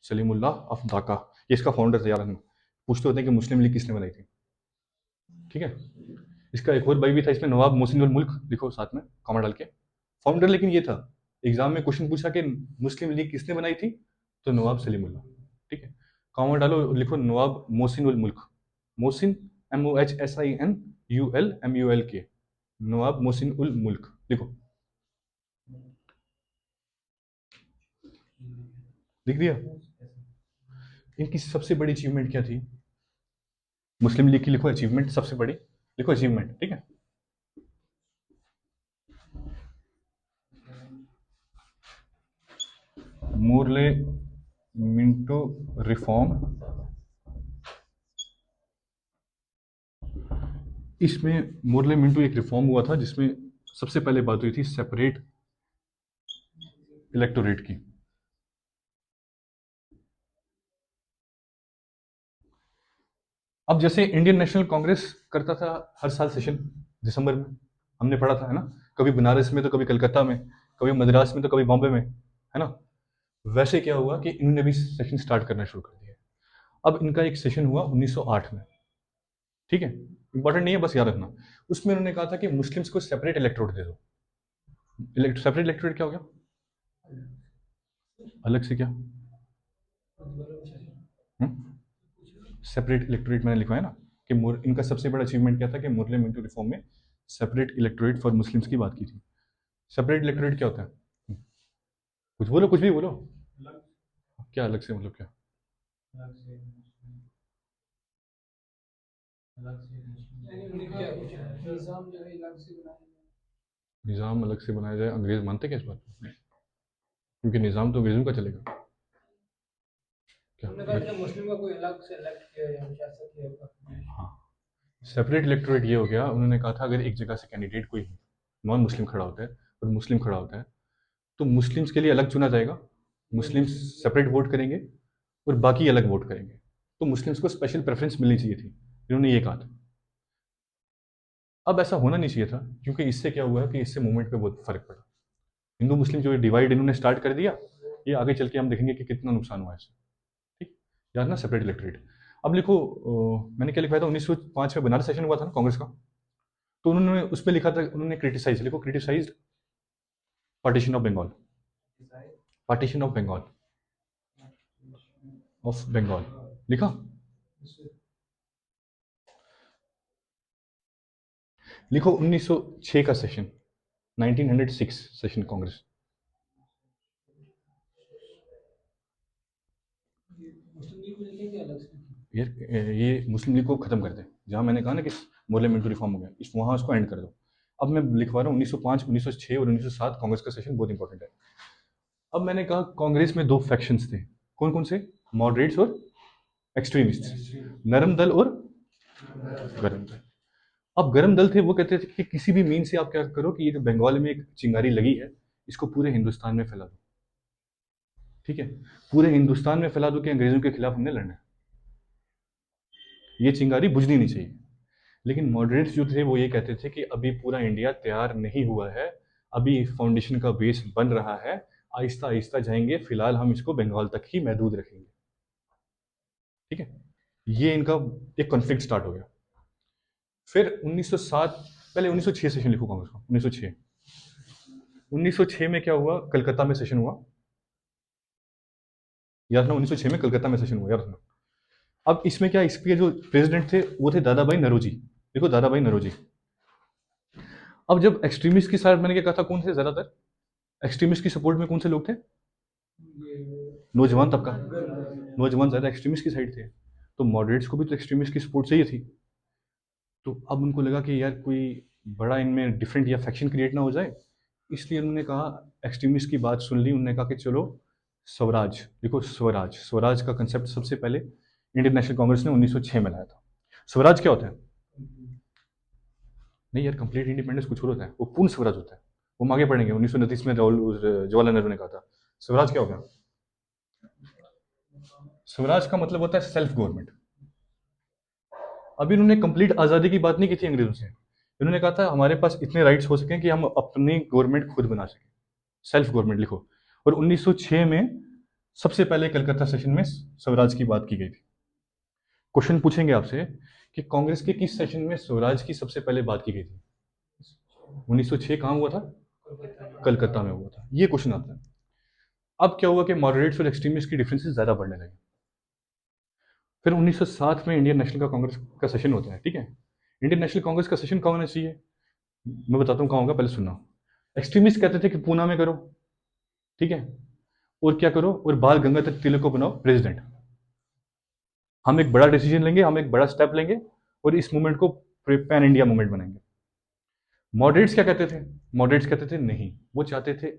सलीमुल्लाह ऑफ ढाका, ये इसका फाउंडर था, याद रखना। पूछते होते हैं कि मुस्लिम लीग किसने बनाई थी, ठीक है। इसका एक और भाई भी था इसमें, नवाब मोहसिन उल मुल्क, लिखो साथ में कॉमा डाल के। फाउंडर लेकिन ये था, एग्जाम में क्वेश्चन पूछा कि मुस्लिम लीग किसने बनाई थी, तो नवाब सलीमुल्लाह, ठीक है। कॉमा डालो, लिखो नवाब मोहसिन उल मुल्क, मोहसिन MOHSINULMULK, नवाब मोहसिन उल मुल्क, लिखो, लिख दिया। इनकी सबसे बड़ी अचीवमेंट क्या थी, मुस्लिम लीग की लिखो अचीवमेंट सबसे बड़ी, लिखो अचीवमेंट, ठीक है। मोरले मिंटो रिफॉर्म, इसमें मोरले मिंटो एक रिफॉर्म हुआ था जिसमें सबसे पहले बात हुई थी सेपरेट इलेक्टोरेट की। अब जैसे इंडियन नेशनल कांग्रेस करता था हर साल सेशन दिसंबर में, हमने पढ़ा था, है ना, कभी बनारस में तो कभी कलकत्ता में, कभी मद्रास में तो कभी बॉम्बे में, है ना। वैसे क्या हुआ कि इन्होंने भी सेशन स्टार्ट करना शुरू कर दिया। अब इनका एक सेशन हुआ 1908 में, ठीक है, इंपॉर्टेंट नहीं है, बस याद रखना। उसमें उन्होंने कहा था कि मुस्लिम्स को सेपरेट इलेक्टोरेट दे दो। सेपरेट इलेक्टोरेट क्या हो गया, अलग से क्या, सेपरेट इलेक्टोरेट मैंने लिखवाया ना, कि इनका सबसे बड़ा अचीवमेंट क्या था कि मुरले मिंटो रिफॉर्म में सेपरेट इलेक्टोरेट फॉर मुस्लिम्स की बात की थी। सेपरेट इलेक्टोरेट क्या होता है, कुछ बोलो, कुछ भी बोलो, क्या अलग से मतलब क्या, निज़ाम अलग से बनाया जाए, अंग्रेज मानते क्या इस बात को, क्योंकि निज़ाम तो अंग्रेजों का चलेगा, क्या मुस्लिम का कोई अलग से इलेक्ट किया या कुछ ऐसा किया होगा। हाँ, सेपरेट इलेक्टोरेट ये हो गया, उन्होंने कहा था अगर एक जगह से कैंडिडेट कोई नॉन मुस्लिम खड़ा होता है और मुस्लिम खड़ा होता है, तो मुस्लिम्स के लिए अलग चुना जाएगा, मुस्लिम्स सेपरेट वोट करेंगे और बाकी अलग वोट करेंगे, तो मुस्लिम्स को स्पेशल प्रेफरेंस मिलनी चाहिए थी, इन्होंने ये कहा था। अब ऐसा होना नहीं चाहिए था, क्योंकि इससे क्या हुआ कि इससे मूवमेंट पे बहुत फर्क पड़ा। हिंदू मुस्लिम जो डिवाइड इन्होंने स्टार्ट कर दिया, ये आगे चल के हम देखेंगे कि कितना नुकसान हुआ है इससे, ठीक। याद ना, सेपरेट इलेक्टोरेट। अब लिखो, मैंने क्या लिखवाया था, 1905 में बनारस सेशन हुआ था ना कांग्रेस का, तो उन्होंने उसमें लिखा था, उन्होंने क्रिटिसाइज, लिखो criticise partition of Bengal, partition of Bengal, लिखा। लिखो 1906 का सेशन, 1906 सेशन कांग्रेस। ये मुस्लिम लीग को खत्म कर दे, जहां मैंने कहा ना कि मुस्लिम मिंटो रिफॉर्म हो गया, इस वहां उसको एंड कर दो। अब मैं लिखवा रहा हूँ 1905, 1906 और 1907 कांग्रेस का सेशन बहुत इंपॉर्टेंट है। अब मैंने कहा कांग्रेस में दो फैक्शंस थे, कौन कौन से, मॉडरेट्स और एक्सट्रीमिस्ट, नरम दल और गरम दल। अब गरम दल थे, वो कहते थे कि किसी भी मीन से आप क्या करो कि ये जो बंगाल में एक चिंगारी लगी है, इसको पूरे हिंदुस्तान में फैला दो, ठीक है, पूरे हिंदुस्तान में फैला दो कि अंग्रेजों के खिलाफ हमने लड़ना है। ये चिंगारी बुझनी नहीं चाहिए। लेकिन मॉडरेट्स जो थे वो ये कहते थे कि अभी पूरा इंडिया तैयार नहीं हुआ है, अभी फाउंडेशन का बेस बन रहा है, आहिस्ता आहिस्ता जाएंगे, फिलहाल हम इसको बंगाल तक ही महदूद रखेंगे। ठीक है, ये इनका एक कॉन्फ्लिक्ट स्टार्ट हो गया। फिर 1907, पहले 1906 सेशन लिखूंगा मैं उसको। 1906, 1906 में क्या हुआ, कलकत्ता में सेशन हुआ। याद रखना, 1906 में कलकत्ता में सेशन हुआ, याद रखना। अब इसमें क्या, इसके जो प्रेसिडेंट थे वो थे दादा भाई नौरोजी। देखो, दादा भाई नौरोजी। अब जब एक्सट्रीमिस्ट की साइड, मैंने क्या कहा था, कौन थे ज्यादातर एक्सट्रीमिस्ट की सपोर्ट में, कौन से लोग थे, नौजवान तबका। नौजवान ज्यादा एक्सट्रीमिस्ट की साइड थे, तो मॉडरेट्स को भी तो एक्सट्रीमिस्ट की सपोर्ट चाहिए थी। तो अब उनको लगा कि यार कोई बड़ा इनमें डिफरेंट या फैक्शन क्रिएट ना हो जाए, इसलिए उन्होंने कहा, एक्सट्रीमिस्ट की बात सुन ली, उन्होंने कहा कि चलो स्वराज। देखो, स्वराज, स्वराज का कंसेप्ट सबसे पहले इंडियन नेशनल कांग्रेस ने 1906 में लाया था। स्वराज क्या होता है? नहीं यार, कंप्लीट इंडिपेंडेंस कुछ और होता है, वो पूर्ण स्वराज होता है। वो हम आगे पढ़ेंगे, 1929 में जवाहरलाल नेहरू ने कहा था। स्वराज क्या होगा? स्वराज का मतलब होता है सेल्फ गवर्नमेंट। अभी इन्होंने कंप्लीट आज़ादी की बात नहीं की थी अंग्रेजों से। इन्होंने कहा था हमारे पास इतने राइट्स हो सकें कि हम अपनी गवर्नमेंट खुद बना सकें, सेल्फ गवर्नमेंट लिखो। और 1906 में सबसे पहले कलकत्ता सेशन में स्वराज की बात की गई थी। क्वेश्चन पूछेंगे आपसे कि कांग्रेस के किस सेशन में स्वराज की सबसे पहले बात की गई थी? 1906 कहाँ हुआ था? कलकत्ता में हुआ था। ये क्वेश्चन आता है। अब क्या हुआ कि मॉडरेट्स और एक्सट्रीमिस्ट की डिफरेंसेस ज्यादा बढ़ने लगे। फिर 1907 में इंडियन नेशनल का कांग्रेस का सेशन होता है। ठीक है, इंडियन नेशनल कांग्रेस का सेशन कहाँ होना चाहिए, मैं बताता हूँ कहाँ होगा, पहले सुनना। एक्सट्रीमिस्ट कहते थे कि पूना में करो, ठीक है, और क्या करो, और बाल गंगाधर तिलक को बनाओ प्रेसिडेंट। हम एक बड़ा डिसीजन लेंगे, हम एक बड़ा स्टेप लेंगे, और इस मूवमेंट को पैन इंडिया मूवमेंट बनाएंगे। मॉडरेट्स क्या कहते थे? मॉडरेट्स कहते थे नहीं, वो चाहते थे,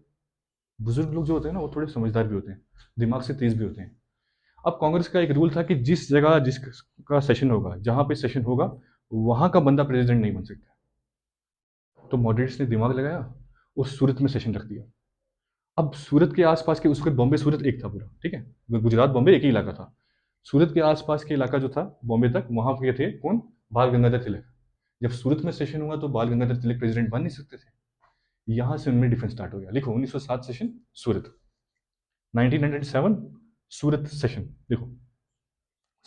बुजुर्ग लोग जो होते हैं ना वो थोड़े समझदार भी होते हैं, दिमाग से तेज भी होते हैं। अब कांग्रेस का एक रूल था कि जिस जगह जिसका सेशन होगा, जहां पे सेशन होगा, वहां का बंदा प्रेसिडेंट नहीं बन सकता। तो मॉडरेट्स ने दिमाग लगाया और सूरत में सेशन रख दिया। अब सूरत के आसपास के, उसके बॉम्बे सूरत एक था पूरा, ठीक है, गुजरात बॉम्बे एक ही इलाका था। सूरत के आसपास के इलाका जो था बॉम्बे तक, वहां के थे कौन? बाल गंगाधर तिलक। जब सूरत में सेशन हुआ तो बाल गंगाधर तिलक प्रेसिडेंट बन नहीं सकते थे। यहां से उनमें डिफरेंस स्टार्ट हो गया। लिखो, 1907 सेशन सूरत, 1907 सूरत सेशन। देखो,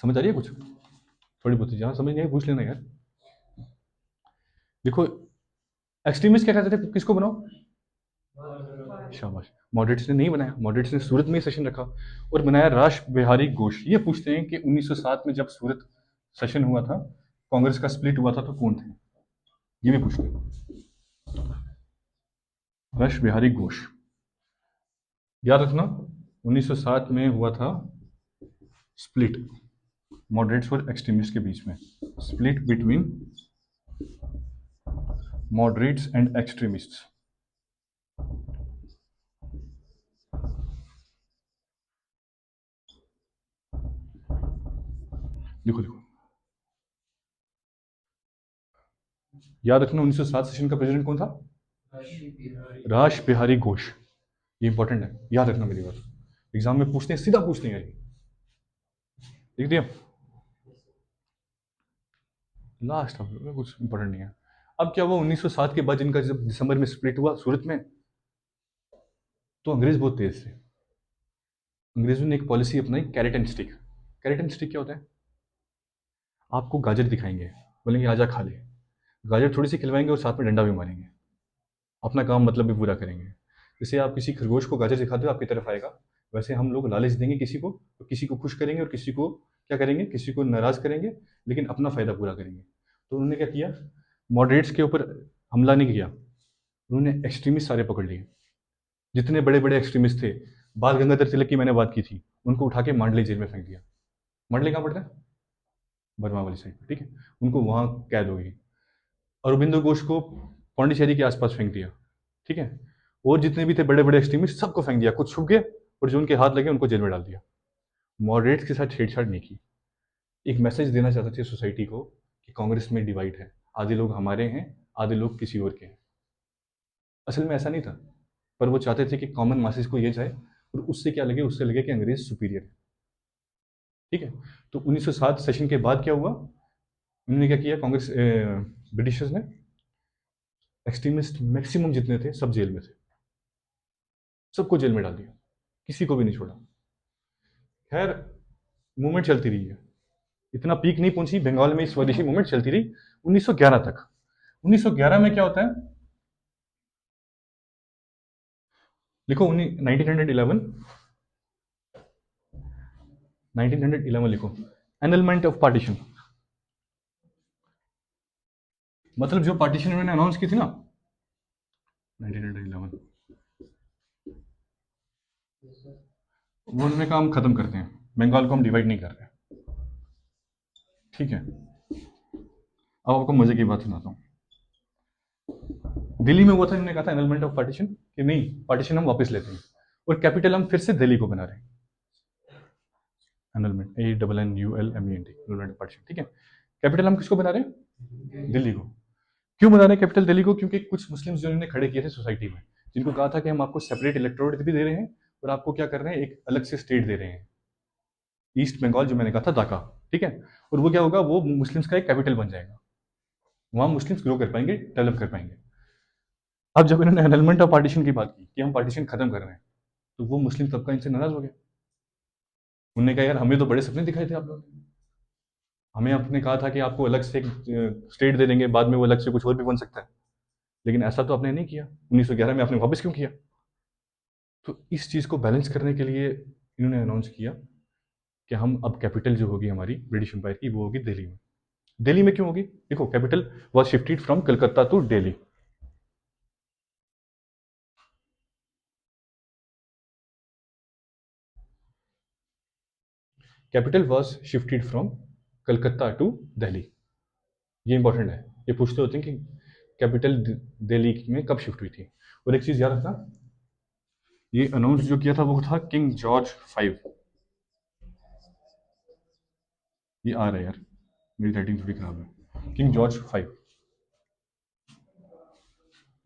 समझ आ रही है कुछ? थोड़ी बहुत जहां समझ नहीं आई पूछ लेना यार। देखो, एक्सट्रीमिस्ट क्या कहते थे, किसको बनाओ? शाबाश। मॉडरेट्स ने नहीं बनाया, मॉडरेट्स ने सूरत में ही सेशन रखा और बनाया राश बिहारी घोष। ये पूछते हैं कि 1907 में जब सूरत सेशन हुआ था, कांग्रेस का स्प्लिट हुआ था, तो कौन थे? ये भी पूछते हैं। राश बिहारी घोष, याद रखना, 1907 में हुआ था स्प्लिट मॉडरेट्स और एक्सट्रीमिस्ट के बीच में, split between moderates and extremists. लिखो लिखो, याद रखना, 1907 सेशन का प्रेसिडेंट कौन था? राश बिहारी घोष। ये इंपॉर्टेंट है, याद रखना मेरी बात। एग्जाम में पूछते हैं, सीधा पूछते हैं यार, लिख दिया। लास्ट में कुछ इंपॉर्टेंट नहीं है। अब क्या हुआ, 1907 के बाद जिनका जब दिसंबर में स्प्लिट हुआ सूरत में, तो अंग्रेज बहुत तेज थे। अंग्रेजों ने एक पॉलिसी अपनाई, carrot and stick. Carrot and stick क्या होता है? आपको गाजर दिखाएंगे, बोलेंगे आजा खा ले, गाजर थोड़ी सी खिलवाएंगे और साथ में डंडा भी मारेंगे, अपना काम मतलब भी पूरा करेंगे। जैसे आप किसी खरगोश को गाजर दिखाते हो आपकी तरफ आएगा, वैसे हम लोग लालच देंगे किसी को, तो किसी को खुश करेंगे और किसी को क्या करेंगे, किसी को नाराज करेंगे, लेकिन अपना फायदा पूरा करेंगे। तो उन्होंने क्या किया, मॉडरेट्स के ऊपर हमला नहीं किया, उन्होंने एक्सट्रीमिस्ट सारे पकड़ लिए। जितने बड़े बड़े एक्सट्रीमिस्ट थे, बाल गंगाधर तिलक की मैंने बात की थी, उनको उठा के मांडले जेल में फेंक दिया। मांडले कहाँ पड़ता है? बर्मा वाली साइड पर, ठीक है, उनको वहां कैद हो गई। अरबिंदो घोष को पौंडीचेरी के आसपास फेंक दिया, ठीक है, और जितने भी थे बड़े बड़े एक्सट्रीमिस्ट सबको फेंक दिया, कुछ छुप गए और जो उनके हाथ लगे उनको जेल में डाल दिया। मॉडरेट्स के साथ छेड़छाड़ नहीं की। एक मैसेज देना चाहते थे सोसाइटी को कि कांग्रेस में डिवाइड है, आधे लोग हमारे हैं, आधे लोग किसी और के हैं। असल में ऐसा नहीं था, पर वो चाहते थे कि कॉमन मासेस को ये जाए और उससे क्या लगे, उससे लगे कि अंग्रेज सुपीरियर है। ठीक है, तो 1907 सेशन के बाद क्या हुआ, उन्होंने क्या किया, कांग्रेस ब्रिटिशर्स ने एक्सट्रीमिस्ट मैक्सिमम जितने थे सब जेल में थे, सबको जेल में डाल दिया, किसी को भी नहीं छोड़ा। खैर मूवमेंट चलती रही है, इतना पीक नहीं पहुंची बंगाल में, स्वदेशी मूवमेंट चलती रही 1911 तक। 1911 में क्या होता है, लिखो 1911, 1911 लिखो, एनलमेंट ऑफ पार्टीशन। मतलब जो पार्टीशन उन्होंने अनाउंस की थी ना 1911, वो उन्होंने कहा हम खत्म करते हैं, बंगाल को हम डिवाइड नहीं कर रहे। ठीक है, अब आपको मजे की बात सुनाता हूँ। दिल्ली में हुआ था, इन्होंने कहा था एनलमेंट ऑफ पार्टीशन कि नहीं, पार्टीशन हम वापस लेते हैं और कैपिटल हम फिर से दिल्ली को बना रहे हैं। Annulment, ANNULMENT, annulment of partition. ठीक है, कैपिटल हम किसको बना रहे हैं, दिल्ली को। क्यों बना रहे हैं कैपिटल दिल्ली को, क्योंकि कुछ मुस्लिम्स जो इन्होंने खड़े किए थे सोसाइटी में, जिनको कहा था कि हम आपको सेपरेट इलेक्टोरेट भी दे रहे हैं और आपको क्या कर रहे हैं, एक अलग से स्टेट दे रहे हैं, ईस्ट बंगाल, जो मैंने कहा था ढाका। ठीक है, और वो क्या होगा, वो मुस्लिम्स का एक कैपिटल बन जाएगा, वहां मुस्लिम्स ग्रो कर पाएंगे, डेवलप कर पाएंगे। अब जब इन्होंने एनलमेंट ऑफ पार्टीशन की बात की कि हम पार्टीशन खत्म कर रहे हैं, तो वो मुस्लिम तबका इनसे नाराज हो गया। उन्होंने कहा यार हमें तो बड़े सपने दिखाए थे आप लोगों ने, हमें आपने कहा था कि आपको अलग से एक स्टेट दे देंगे, बाद में वो अलग से कुछ और भी बन सकता है, लेकिन ऐसा तो आपने नहीं किया, 1911 में आपने वापस क्यों किया। तो इस चीज़ को बैलेंस करने के लिए इन्होंने अनाउंस किया कि हम अब कैपिटल जो होगी हमारी ब्रिटिश एम्पायर की, वो होगी दिल्ली में। दिल्ली में क्यों होगी, देखो capital was shifted from Calcutta to Delhi. Capital was shifted from Calcutta to Delhi. ये इंपॉर्टेंट है, ये पूछते होते हैं कि कैपिटल दिल्ली में कब शिफ्ट हुई थी। और एक चीज़ याद रखना, ये अनाउंस जो किया था वो था किंग जॉर्ज 5। ये आ रहा है यार, मेरी राइटिंग थोड़ी खराब है, किंग जॉर्ज 5।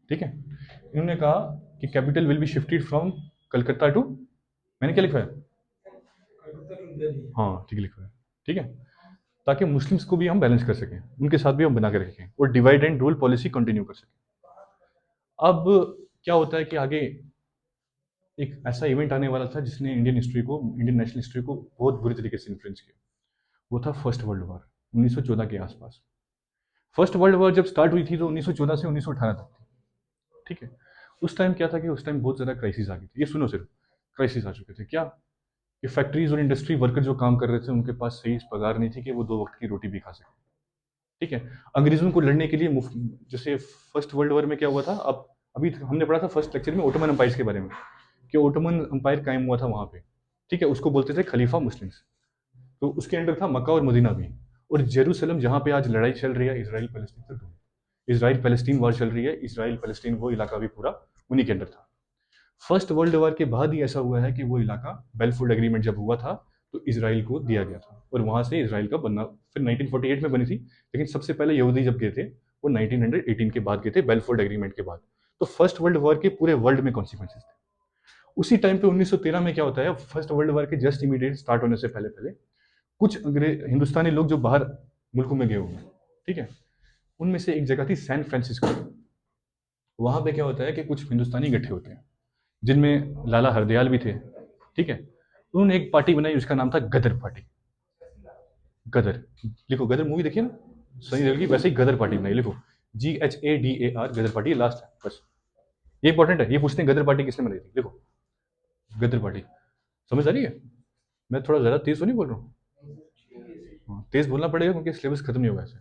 ठीक है, इन्होंने कहा कि capital will be shifted from Calcutta to, मैंने क्या लिखा है, हाँ ठीक लिखा है। ठीक है, ताकि मुस्लिम्स को भी हम बैलेंस कर सकें, उनके साथ भी हम बना के रखें और divide and rule policy continue कर सकें। अब क्या होता है कि आगे एक ऐसा इवेंट आने वाला था जिसने इंडियन हिस्ट्री को, इंडियन नेशनल हिस्ट्री को बहुत बुरी तरीके से इन्फ्लुएंस किया। वो था फर्स्ट वर्ल्ड वॉर, 1914 के आसपास। फर्स्ट वर्ल्ड वॉर जब स्टार्ट हुई थी तो 1914 से 1918 तक थी। ठीक है, उस टाइम क्या था कि उस टाइम बहुत ज़्यादा क्राइसिस आ गई थी, ये सुनो सिर्फ, क्राइसिस आ चुके थे क्या, कि फैक्ट्रीज और इंडस्ट्री वर्कर जो काम कर रहे थे उनके पास सही पगार नहीं थी कि वो दो वक्त की रोटी भी खा सके। ठीक है, अंग्रेजों को लड़ने के लिए जैसे फर्स्ट वर्ल्ड वॉर में क्या हुआ था, अब अभी हमने पढ़ा था फर्स्ट लेक्चर में ओटोमन एम्पायर के बारे में, कि ओटोमन एम्पायर कायम हुआ था वहाँ पे। ठीक है, उसको बोलते थे खलीफा मुस्लिम्स, तो उसके अंडर था मक्का और मदीना भी, और जेरूसलम जहाँ पे आज लड़ाई चल रही है इसराइल पैलेस्टीन से दूर, इसराइल पैलेस्टीन वॉर चल रही है, इसराइल पैलेस्टीन वो इलाका भी पूरा उन्हीं के अंडर था। फर्स्ट वर्ल्ड वॉर के बाद ही ऐसा हुआ है कि वो इलाका बेलफोर्ड एग्रीमेंट जब हुआ था तो इसराइल को दिया गया था, और वहां से इसराइल का बनना फिर 1948 में बनी थी, लेकिन सबसे पहले यहूदी जब गए थे वो 1918 के बाद गए थे, बेलफोर्ड एग्रीमेंट के बाद। तो फर्स्ट वर्ल्ड वॉर के पूरे वर्ल्ड में कॉन्सिक्वेंसेस थे। उसी टाइम पे 1913 में क्या होता है, फर्स्ट वर्ल्ड वॉर के जस्ट इमीडिएट स्टार्ट होने से पहले पहले कुछ हिंदुस्तानी लोग जो बाहर मुल्कों में गए हुए हैं, ठीक है, उनमें से एक जगह थी सैन फ्रांसिस्को। वहां पे क्या होता है कि कुछ हिंदुस्तानी इकट्ठे होते हैं, जिनमें लाला हरदयाल भी थे। ठीक है, उन्होंने एक पार्टी बनाई, उसका नाम था गदर पार्टी। गदर, लिखो गदर, मूवी देखिए ना सनी देओल की, वैसे ही गदर पार्टी बनाई, लिखो GHADAR, गदर पार्टी, लास्ट है बस, ये इंपॉर्टेंट है, ये पूछते हैं गदर पार्टी किसने बनाई थी, लिखो गदर पार्टी। समझ आ रही है, मैं थोड़ा ज़्यादा तेज तो नहीं बोल रहा हूँ, हाँ, तेज बोलना पड़ेगा क्योंकि सिलेबस खत्म नहीं होगा ऐसे।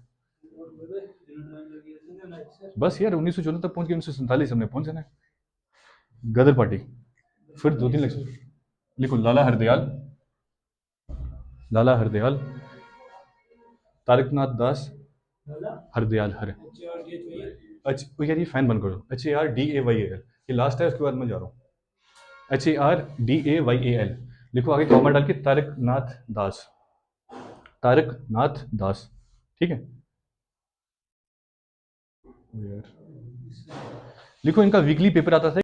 बस यार 1914 तक पहुंच के 1947 हमने पहुंच जाना है। गदर पार्टी, फिर दो तीन लेक्चर, लिखो लाला हरदयाल, लाला हरदयाल, तारकनाथ दास, हरदयाल, हर, अच्छा यार ये फैन बंद कर दो, HARDAYAL, ये लास्ट है, उसके बाद मैं जा रहा हूँ। HARDAYAL, लिखो आगे कॉमा डाल के तारकनाथ दास, तारकनाथ दास। ठीक है यार, लिखो इनका वीकली पेपर आता था